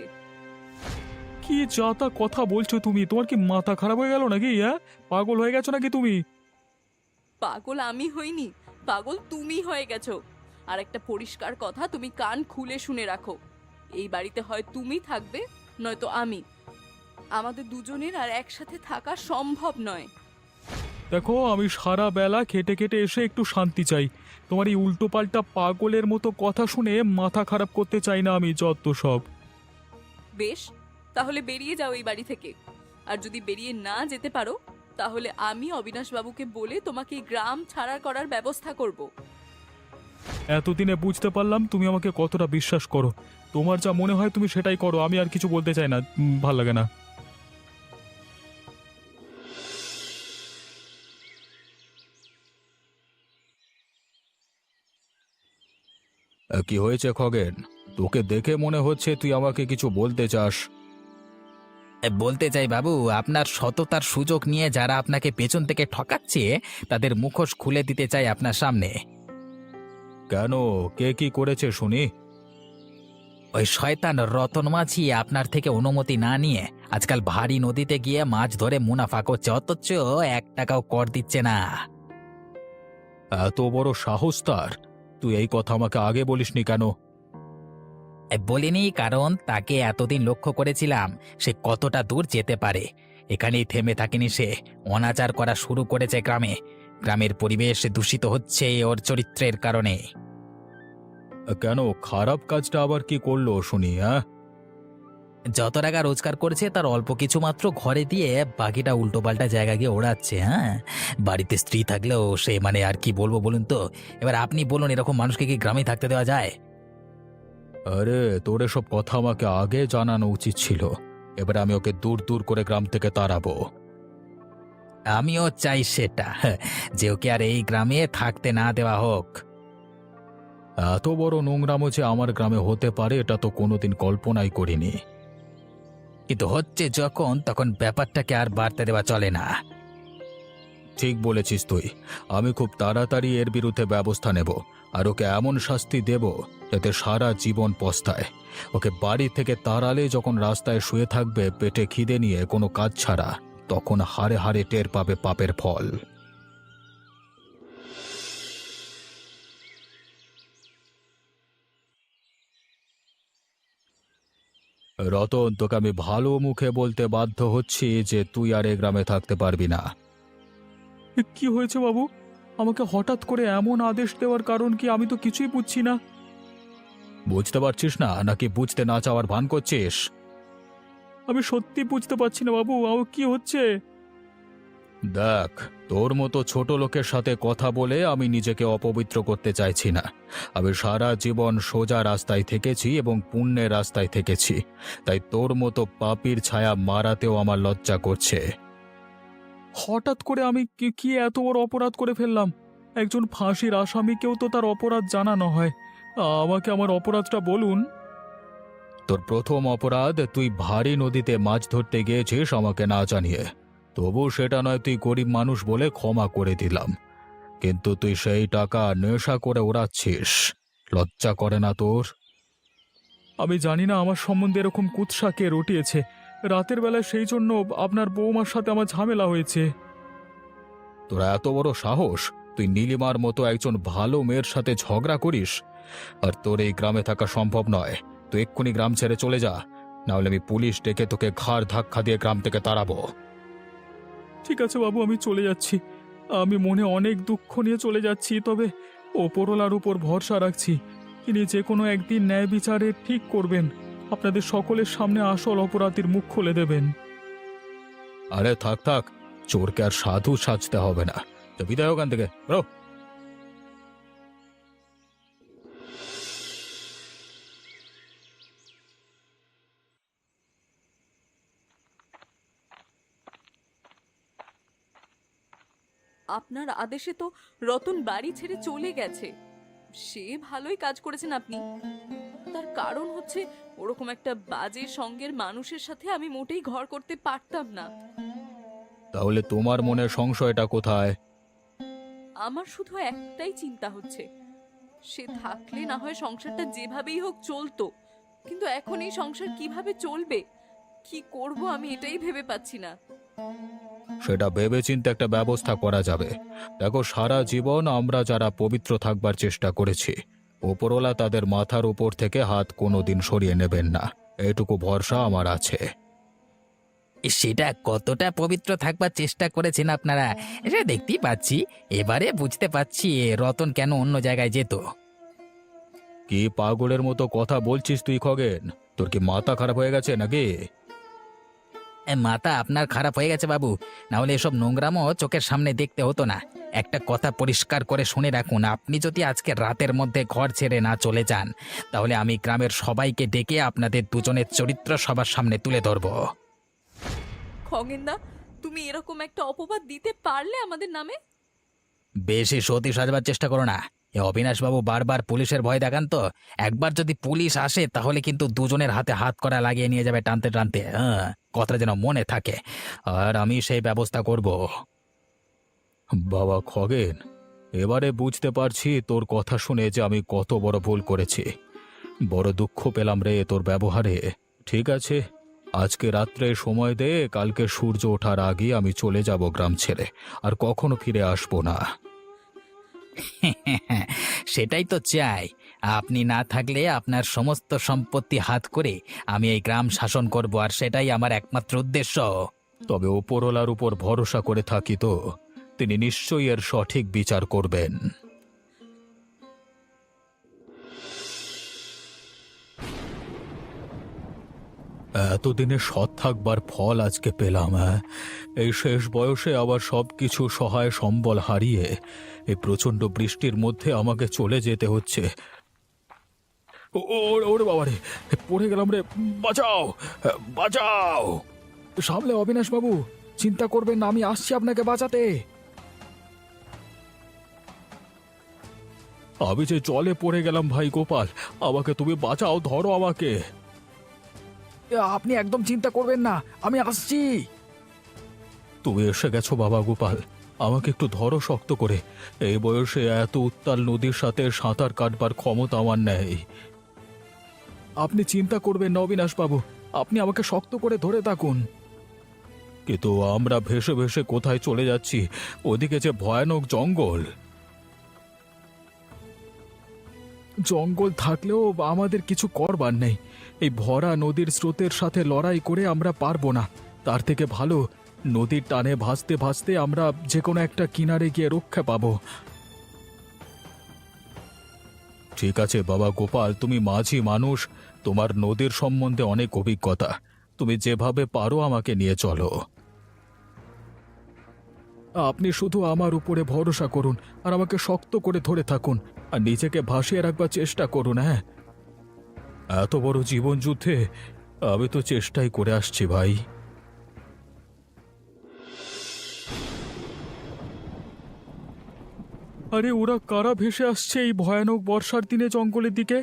কি যা তা কথা বলছো তুমি? তোমার কি মাথা খারাপ হয়ে গেল নাকি? হ্যাঁ, পাগল হয়ে গেছো নাকি তুমি? পাগল আমি হইনি, পাগল তুমি হয়ে গেছো। আর একটা পরিষ্কার কথা তুমি কান খুলে শুনে রাখো, এই বাড়িতে হয় তুমি থাকবে নয়তো আমি। আমাদের দুজনের আর একসাথে থাকা সম্ভব নয়। দেখো, আমি সারা বেলা খেটে খেটে এসে একটু শান্তি চাই। তোমার এই উল্টোপাল্টা পাগলের মতো কথা শুনে মাথা খারাপ করতে চাই না আমি, যত সব। বেশ, তাহলে বেরিয়ে যাও এই বাড়ি থেকে। আর যদি বেরিয়ে না যেতে পারো, তাহলে আমি অবিনাশ বাবুকে বলে তোমাকে এই গ্রাম ছাড়া করার ব্যবস্থা করব। এতদিনে বুঝতে পারলাম তুমি আমাকে কতটা বিশ্বাস করো। তোমার যা মনে হয় তুমি সেটাই করো, আমি আর কিছু বলতে চাই না, ভাল লাগে না। কি হয়েছে খগেন? তোকে দেখে মনে হচ্ছে তুই আমাকে কিছু বলতে চাস। বলতে চাই বাবু, আপনার সততার সুযোগ নিয়ে যারা আপনাকে পেছন থেকে ঠকাচ্ছে তাদের মুখোশ খুলে দিতে চাই আপনার সামনে। কেন, কে কি করেছে শুনি? ওই শয়তান রতন মাঝি আপনার থেকে অনুমতি না নিয়ে আজকাল ভারী নদীতে গিয়ে মাছ ধরে মুনাফা করছে, অথচ 1 টাকাও কর দিচ্ছে না। এত বড় সাহস তার! তুই এই কথা আমাকে আগে বলিসনি কেন? বলিনি কারণ তাকে এতদিন লক্ষ্য করেছিলাম সে কতটা দূর যেতে পারে। এখানেই থেমে থাকেনি সে, অনাচার করা শুরু করেছে গ্রামে। গ্রামের পরিবেশ দূষিত হচ্ছে ওর চরিত্রের কারণে। কেন, খারাপ কাজটা আবার কি করলো শুনি? হ্যাঁ, যত টাকা রোজগার করেছে তার অল্প কিছু মাত্র ঘরে দিয়ে বাকিটা উল্টোপাল্টা জায়গা গিয়ে ওড়াচ্ছে। হ্যাঁ, বাড়িতে স্ত্রী থাকলেও সে মানে আর কি বলবো বলুন তো। এবার আপনি বলুন, এরকম মানুষকে কি গ্রামে থাকতে দেওয়া যায়? আরে তোর এসব কথা আমাকে আগে জানানো উচিত ছিল। এবার আমি ওকে দূর দূর করে গ্রাম থেকে তাড়াবো। আমিও চাই সেটা, যে ওকে আর এই গ্রামে থাকতে না দেওয়া হোক। এত বড় নোংরামো যে আমার গ্রামে হতে পারে এটা তো কোনোদিন কল্পনাই করিনি। কিন্তু হচ্ছে যখন, তখন ব্যাপারটাকে আর বাড়তে দেওয়া চলে না। ঠিক বলেছিস তুই। আমি খুব তাড়াতাড়ি এর বিরুদ্ধে ব্যবস্থা নেব, আর ওকে এমন শাস্তি দেব যাতে সারা জীবন পস্তায়। ওকে বাড়ি থেকে তাড়ালে যখন রাস্তায় শুয়ে থাকবে পেটে খিদে নিয়ে কোনো কাজ ছাড়া, তখন হাড়ে হাড়ে টের পাবে পাপের ফল। রতন, তোকে আমি ভালো মুখে বলতে বাধ্য হচ্ছি যে তুই আর এ গ্রামে থাকতে পারবি না। কি হয়েছে বাবু? আমাকে হঠাৎ করে এমন আদেশ দেওয়ার কারণ কি? আমি তো কিছুই বুঝছি না। বুঝতে পারছিস না নাকি বুঝতে না চাওয়ার ভান করছিস? আমি সত্যি বুঝতে পারছি না বাবু, কি হচ্ছে? দেখ, তোর মতো ছোট লোকের সাথে কথা বলে আমি নিজেকে অপবিত্র করতে চাইছি না। আমি সারা জীবন সোজা রাস্তায় থেকেছি এবং পুণ্যের রাস্তায় থেকেছি, তাই তোর মতো পাপীর ছায়া মারাতেও আমার লজ্জা করছে। হঠাৎ করে আমি কি এত বড় অপরাধ করে ফেললাম? একজন ফাঁসির আসামিকেও তো তার অপরাধ জানানো হয়। আমাকে আমার অপরাধটা বলুন। তোর প্রথম অপরাধ, তুই ভারী নদীতে মাছ ধরতে গিয়েছিস আমাকে না জানিয়ে। তবু সেটা নয় তুই গরিব মানুষ বলে ক্ষমা করে দিলাম, কিন্তু তুই সেই টাকা নেশা করে ওড়াচ্ছিস। লজ্জা করে না তোর? আমি জানি না আমার সম্বন্ধে এরকম কুৎসা কে রটিয়েছে। রাতের বেলায় সেই জন্য আপনার বৌমার সাথে আমার ঝামেলা হয়েছে। তোর এত বড় সাহস, তুই নীলিমার মতো একজন ভালো মেয়ের সাথে ঝগড়া করিস? আর তোর এই গ্রামে থাকা সম্ভব নয়। তুই এক্ষুনি গ্রাম ছেড়ে চলে যা, নাহলে আমি পুলিশ ডেকে তোকে ঘাড় ধাক্কা দিয়ে গ্রাম থেকে তাড়াবো। ঠিক আছে বাবু, আমি চলে যাচ্ছি। আমি মনে অনেক দুঃখ নিয়ে চলে যাচ্ছি, তবে ওপরওয়ালার উপর ভরসা রাখছি। তিনি যে কোনো একদিন ন্যায় বিচারে ঠিক করবেন, আপনাদের সকলের সামনে আসল অপরাধীর মুখ খুলে দেবেন। আরে থাক থাক, চোরকে আর সাধু সাজতে হবে না। তো বিদায় ওখান থেকে। আপনার আদেশে তো রতন বাড়ি ছেড়ে চলে গেছে। সে ভালোই কাজ করেছেন আপনি। তার কারণ হচ্ছে ওরকম একটা বাজে সঙ্গের মানুষের সাথে আমি মোটেই ঘর করতে পারতাম না। তাহলে তোমার মনে সংশয়টা কোথায়? আমার শুধু একটাই চিন্তা হচ্ছে, সে থাকলে না হয় সংসারটা যেভাবেই হোক চলতো, কিন্তু এখন এই সংসার কিভাবে চলবে, কি করব আমি এটাই ভেবে পাচ্ছি না। সেটা ভেবেচিন্তে একটা ব্যবস্থা করা যাবে। দেখো, সারা জীবন আমরা যারা পবিত্র থাকবার চেষ্টা করেছি, ওপরওয়ালা তাদের মাথার উপর থেকে হাত কোনোদিন সরিয়ে নেবেন না, এটুকু ভরসা আমার আছে। সেটা কতটা পবিত্র থাকবার চেষ্টা করেছেন আপনারা এটা দেখতেই পাচ্ছি। এবারে বুঝতে পারছি রতন কেন অন্য জায়গায় যেত। কি পাগলের মতো কথা বলছিস তুই খগেন? তোর কি মাথা খারাপ হয়ে গেছে নাকি? মাথা আপনার খারাপ হয়ে গেছে বাবু, না হলে এসব নোংরামও চোখের সামনে দেখতে হতো না। একটা কথা পরিষ্কার করে শুনে রাখুন, আপনি যদি আজকে রাতের মধ্যে ঘর ছেড়ে না চলে যান, তাহলে আমি গ্রামের সবাইকে ডেকে আপনাদের দুজনের চরিত্র সবার সামনে তুলে ধরব। খগেনদা, তুমি এরকম একটা অপবাদ দিতে পারলে আমাদের নামে? বেশি সতী সাজবার চেষ্টা করো না। এ অবিনাশবাবু বারবার পুলিশের ভয় দেখান তো। একবার যদি পুলিশ আসে তাহলে কিন্তু দুজনের হাতে হাত করা লাগিয়ে নিয়ে যাবে টানতে টানতে। হ্যাঁ, কথাটা যেন মনে থাকে, আর আমি সেই ব্যবস্থা করব। বাবা খগেন, এবারে বুঝতে পারছি তোর কথা শুনে যে আমি কত বড় ভুল করেছি। বড় দুঃখ পেলাম রে তোর ব্যবহারে। ঠিক আছে, আজকে রাত্রে সময় দে, কালকে সূর্য ওঠার আগে আমি চলে যাব গ্রাম ছেড়ে, আর কখনো ফিরে আসবো না। সেটাই তো চাই। আপনি না থাকলে আপনার সমস্ত সম্পত্তি হাত করে আমি এই গ্রাম শাসন করব, আর সেটাই আমার একমাত্র উদ্দেশ্য। তবে ওপরওয়ালার উপর ভরসা করে থাকি তো, তিনি নিশ্চয়ই এর সঠিক বিচার করবেন। এতদিনে সৎ থাকবার ফল আজকে পেলাম। এই শেষ বয়সে আবার সবকিছু সহায় সম্বল হারিয়ে এই প্রচন্ড বৃষ্টির মধ্যে আমাকে চলে যেতে হচ্ছে। ওরে বাবারে, পড়ে গেলাম রে, বাঁচাও বাঁচাও! সামলে অবিনাশ বাবু, চিন্তা করবেন না, আমি আসছি আপনাকে বাঁচাতে। আমি যে জলে পড়ে গেলাম ভাই গোপাল, আমাকে তুমি বাঁচাও, ধরো আমাকে। আপনি একদম চিন্তা করবেন না, আমি আসছি। তুমি এসে গেছো বাবা গোপাল, আমাকে একটু ধরো শক্ত করে। এই বয়সে এত উত্তাল নদীর সাথে সাঁতার কাটবার ক্ষমতা আমার নেই। আপনি চিন্তা করবেন না অবিনাশ বাবু, আপনি আমাকে শক্ত করে ধরে থাকুন। কিন্তু আমরা ভেসে ভেসে কোথায় চলে যাচ্ছি? ওদিকে যে ভয়ানক জঙ্গল। জঙ্গল থাকলেও আমাদের কিছু করবার নেই। এই ভরা নদীর স্রোতের সাথে লড়াই করে আমরা পারবো না। তার থেকে ভালো নদীর টানে ভাসতে ভাসতে আমরা যে কোনো একটা কিনারে গিয়ে রক্ষা পাবো। ঠিক আছে বাবা গোপাল, তুমি মাঝি মানুষ, তোমার নদীর সম্বন্ধে অনেক অভিজ্ঞতা। তুমি যেভাবে পারো আমাকে নিয়ে চলো। আপনি শুধু আমার উপরে ভরসা করুন, আর আমাকে শক্ত করে ধরে থাকুন, আর নিজেকে ভাসিয়ে রাখবার চেষ্টা করুন। হ্যাঁ, এত বড় জীবন যুদ্ধে আমি তো চেষ্টাই করে আসছি ভাই। আরে ওরা কারা ভেসে আসছে এই ভয়ানক বর্ষার দিনে জঙ্গলের দিকে?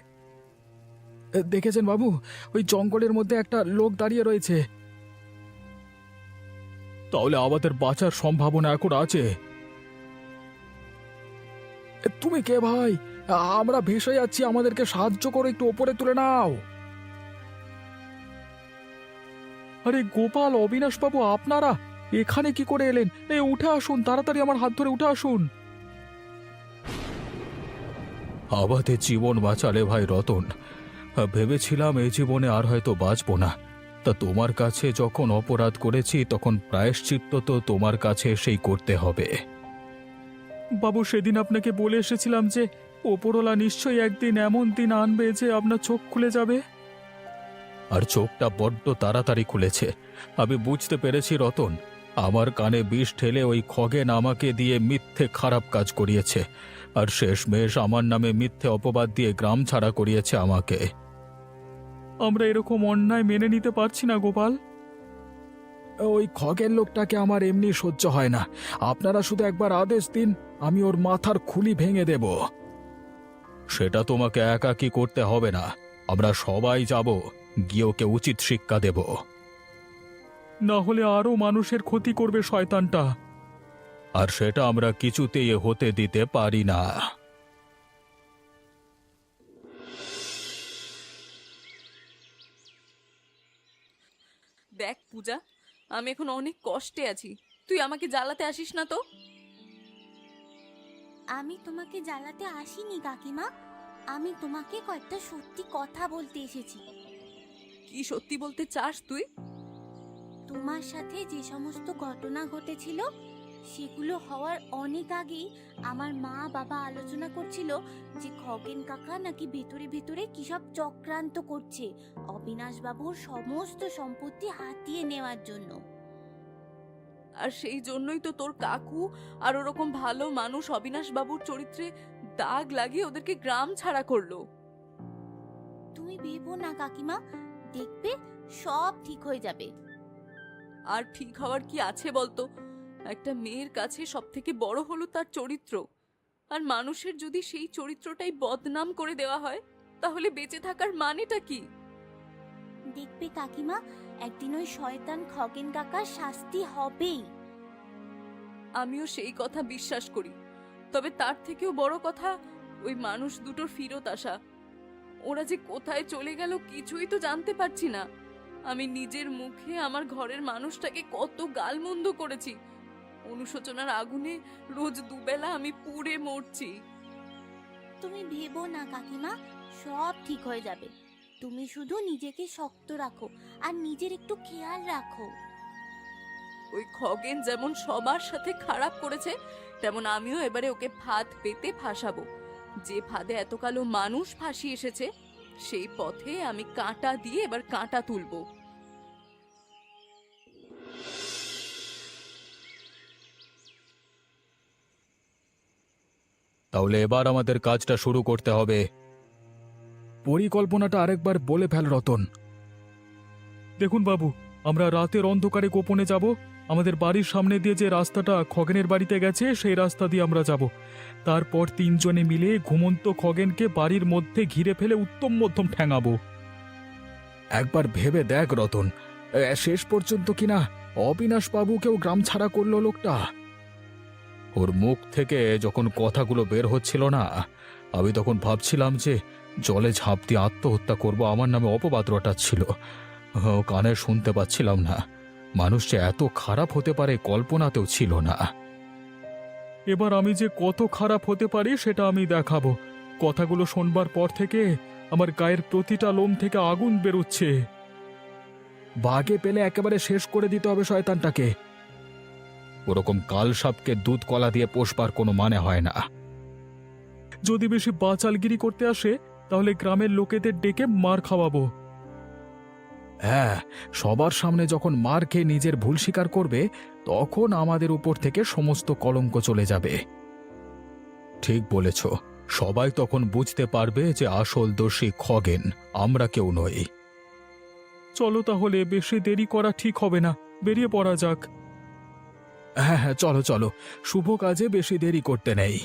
দেখেছেন বাবু, ওই জঙ্গলের মধ্যে একটা লোক দাঁড়িয়ে রয়েছে। তাহলে আমাদের বাঁচার সম্ভাবনা এখন আছে। তুমি কে ভাই? আমরা ভেসে যাচ্ছি, আমাদেরকে সাহায্য করে একটু ওপরে তুলে নাও। আরে গোপাল, অবিনাশ বাবু, আপনারা এখানে কি করে এলেন? উঠে আসুন তাড়াতাড়ি, আমার হাত ধরে উঠে আসুন। আমাদের জীবন বাঁচালে ভাই রতন। ভেবেছিলাম এই জীবনে আর হয়তো বাঁচবো না, তা তোমার কাছে যখন অপরাধ করেছি তখন প্রায়শ্চিত্ত তো তোমার কাছে এসেই করতে হবে। বাবু, সেদিন আপনাকে বলে এসেছিলাম যে ওপরওয়ালা নিশ্চয়ই একদিন এমন দিন আনবে যে আপনার চোখ খুলে যাবে। আর চোখটা বড্ড তাড়াতাড়ি খুলেছে। আমি বুঝতে পেরেছি রতন, আমার কানে বিষ ঠেলে ওই খগেন আমাকে দিয়ে মিথ্যে খারাপ কাজ করিয়েছে, আর শেষমেশ আমার নামে মিথ্যে অপবাদ দিয়ে গ্রাম ছাড়া করিয়েছে আমাকে। আমরা এরকম অন্যায় মেনে নিতে পারছি না গোপাল। ওই খগের লোকটাকে আমার এমনি সহ্য হয় না। আপনারা শুধু একবার আদেশ দিন, আমি ওর মাথার খুলি ভেঙে দেব। সেটা তোমাকে একাকী করতে হবে না, আমরা সবাই যাব, গিয়ে ওকে উচিত শিক্ষা দেব। না হলে আরো মানুষের ক্ষতি করবে শয়তানটা। আর সেটা আমরা কিছুতেই হতে দিতে পারি না। দেখ পূজা, আমি এখন অনেক কষ্টে আছি, তুই আমাকে জ্বালাতে আসিস না তো। আমি তোমাকে জ্বালাতে আসিনি কাকিমা, আমি তোমাকে কয়েকটা সত্যি কথা বলতে এসেছি। কি সত্যি বলতে চাস তুই? তোমার সাথে যে সমস্ত ঘটনা ঘটেছিল সেগুলো হওয়ার অনেক আগেই আমার মা বাবা আলোচনা করছিল যে খগেন কাকা নাকি ভেতরে ভেতরে কি সব চক্রান্ত করছে অবিনাশ বাবুর সমস্ত সম্পত্তি হাতিয়ে নেওয়ার জন্য। আর সেই জন্যই তো তোর কাকু আর ওরকম ভালো মানুষ অবিনাশ বাবুর চরিত্রে দাগ লাগিয়ে ওদেরকে গ্রাম ছাড়া করলো। তুমি ভেবো না কাকিমা, দেখবে সব ঠিক হয়ে যাবে। আর ঠিক হওয়ার কি আছে বলতো? একটা মেয়ের কাছে সব থেকে বড় হলো তার চরিত্র, আর মানুষের যদি সেই চরিত্রটাই বদনাম করে দেওয়া হয় তাহলে বেঁচে থাকার মানেটা কি? দেখবে কাকিমা, একদিন ওই শয়তান খগেন কাকার শাস্তি হবেই। আমিও সেই কথা বিশ্বাস করি, তবে তার থেকেও বড় কথা ওই মানুষ দুটোর ফিরত আসা। ওরা যে কোথায় চলে গেল কিছুই তো জানতে পারছি না। আমি নিজের মুখে আমার ঘরের মানুষটাকে কত গালমন্দ করেছি, অনুশোচনার আগুনে রোজ দুবেলা আমি পুড়ে মরছি। তুমি ভেবো না কাকিমা, সব ঠিক হয়ে যাবে। তুমি শুধু নিজেকে শক্ত রাখো আর নিজের একটু খেয়াল রাখো। ওই খগেন যেমন সবার সাথে খারাপ করেছে, তেমন আমিও এবারে ওকে ফাঁদ পেতে ফাঁসাবো। যে ফাঁদে এত কালো মানুষ ফাঁসি এসেছে সেই পথে আমি কাঁটা দিয়ে এবার কাঁটা তুলবো। তাহলে এবার আমাদের কাজটা শুরু করতে হবে। পরিকল্পনাটা আরেকবার বলে ফেল রতন। দেখুন বাবু, আমরা রাতের অন্ধকারে গোপনে যাব। আমাদের বাড়ির সামনে দিয়ে যে রাস্তাটা খগেনের বাড়িতে গেছে সেই রাস্তা দিয়ে আমরা যাব। তারপর তিনজনে মিলে ঘুমন্ত খগেনকে বাড়ির মধ্যে ঘিরে ফেলে উত্তম মধ্যম ঠ্যাঙাবো। একবার ভেবে দেখ রতন, শেষ পর্যন্ত কিনা অবিনাশ বাবুকেও গ্রাম ছাড়া করলো লোকটা। ওর মুখ থেকে যখন কথাগুলো বের হচ্ছিল না, আমি তখন ভাবছিলাম যে জলে ঝাঁপ দিয়ে আত্মহত্যা করব, আমার নামে অপবাদ রটাচ্ছিল। কানে শুনতে পাচ্ছিলাম না। মানুষ যে এত খারাপ হতে পারে কল্পনাতেও ছিল না। এবার আমি যে কত খারাপ হতে পারি সেটা আমি দেখাবো। কথাগুলো শোনবার পর থেকে আমার গায়ের প্রতিটা লোম থেকে আগুন বেরোচ্ছে। বাগে পেলে একেবারে শেষ করে দিতে হবে শয়তানটাকে। ওরকম কাল সাপকে দুধ কলা দিয়ে পোষবার কোনো মানে হয় না। যদি বেশি বাচালগিরি করতে আসে তাহলে গ্রামের লোকেদের ডেকে মার খাওয়াবো। হ্যাঁ, সবার সামনে যখন মার খেয়ে নিজের ভুল স্বীকার করবে তখন আমাদের উপর থেকে সমস্ত কলঙ্ক চলে যাবে। ঠিক বলেছ, সবাই তখন বুঝতে পারবে যে আসল দোষী খগেন, আমরা কেউ নই। চলো তাহলে, বেশি দেরি করা ঠিক হবে না, বেরিয়ে পড়া যাক। হ্যাঁ হ্যাঁ, চলো চলো, শুভ কাজে বেশি দেরি করতে নেই।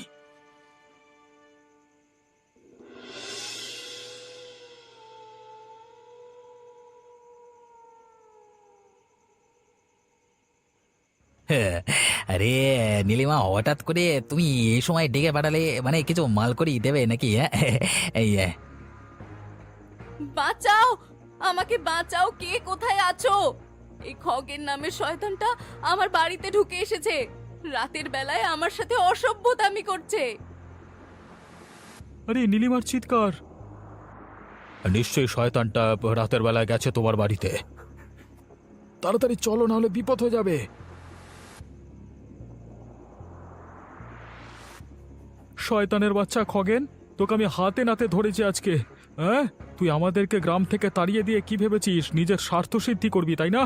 আরে নীলিমা, হঠাৎ করে তুমি এই সময় ডেকে পাঠালে, মানে কিছু মাল করি দেবে নাকি? এই বাঁচাও, আমাকে বাঁচাও, কে কোথায় আছো? এই খগেন নামের শয়তানটা আমার বাড়িতে ঢুকে এসেছে, রাতের বেলায় আমার সাথে অসভ্যতামি করছে। আরে নীলিমার চিৎকার! নিশ্চয়ই শয়তানটা রাতের বেলায় গেছে তোমার বাড়িতে। তাড়াতাড়ি চলো, না হলে বিপদ হয়ে যাবে। শয়তানের বাচ্চা খগেন, তোকে আমি হাতে নাতে ধরেছি আজকে। হ্যাঁ, তুই আমাদেরকে গ্রাম থেকে তাড়িয়ে দিয়ে কি ভেবেছিস নিজের স্বার্থ সিদ্ধি করবি, তাই না?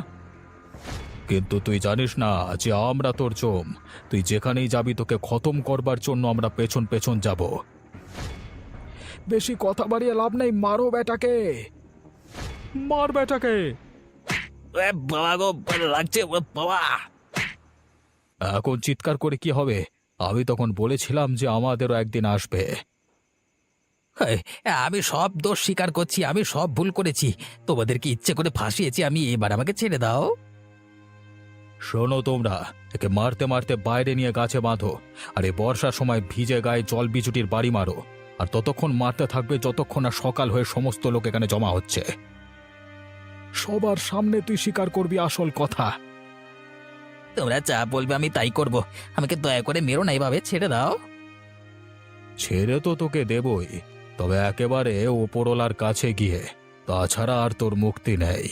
কিন্তু তুই জানিস না যে আমরা তোর জম। তুই যেখানেই যাবি তোকে খতম করবার জন্য আমরা পেছন পেছন যাব। বেশি কথা বাড়িয়ে লাভ নেই, মারো বেটাকে। মার বেটাকে! বাবা গো, লাগছে বাবা। এখন চিৎকার করে কি হবে? আমি তখন বলেছিলাম যে আমাদেরও একদিন আসবে। আমি সব দোষ স্বীকার করছি, আমি সব ভুল করেছি, তোমাদেরকে ইচ্ছে করে ফাঁসিয়েছি আমি, এবার আমাকে ছেড়ে দাও। শোনো তোমরা, একে মারতে মারতে বাইরে নিয়ে গাছে বাঁধো, আর এই বর্ষার সময় ভিজে গায়ে জল বিচুটির বাড়ি মারো, আর ততক্ষণ মারতে থাকবে যতক্ষণ না সকাল হয়ে সমস্ত লোক এখানে জমা হচ্ছে। সবার সামনে তুই স্বীকার করবি আসল কথা। তোমরা যা বলবে আমি তাই করব, আমাকে দয়া করে মেরো না, এভাবে ছেড়ে দাও। ছেড়ে তো তোকে দেবই, তবে একেবারে ওপরওয়ালার কাছে গিয়ে, তাছাড়া আর তোর মুক্তি নেই।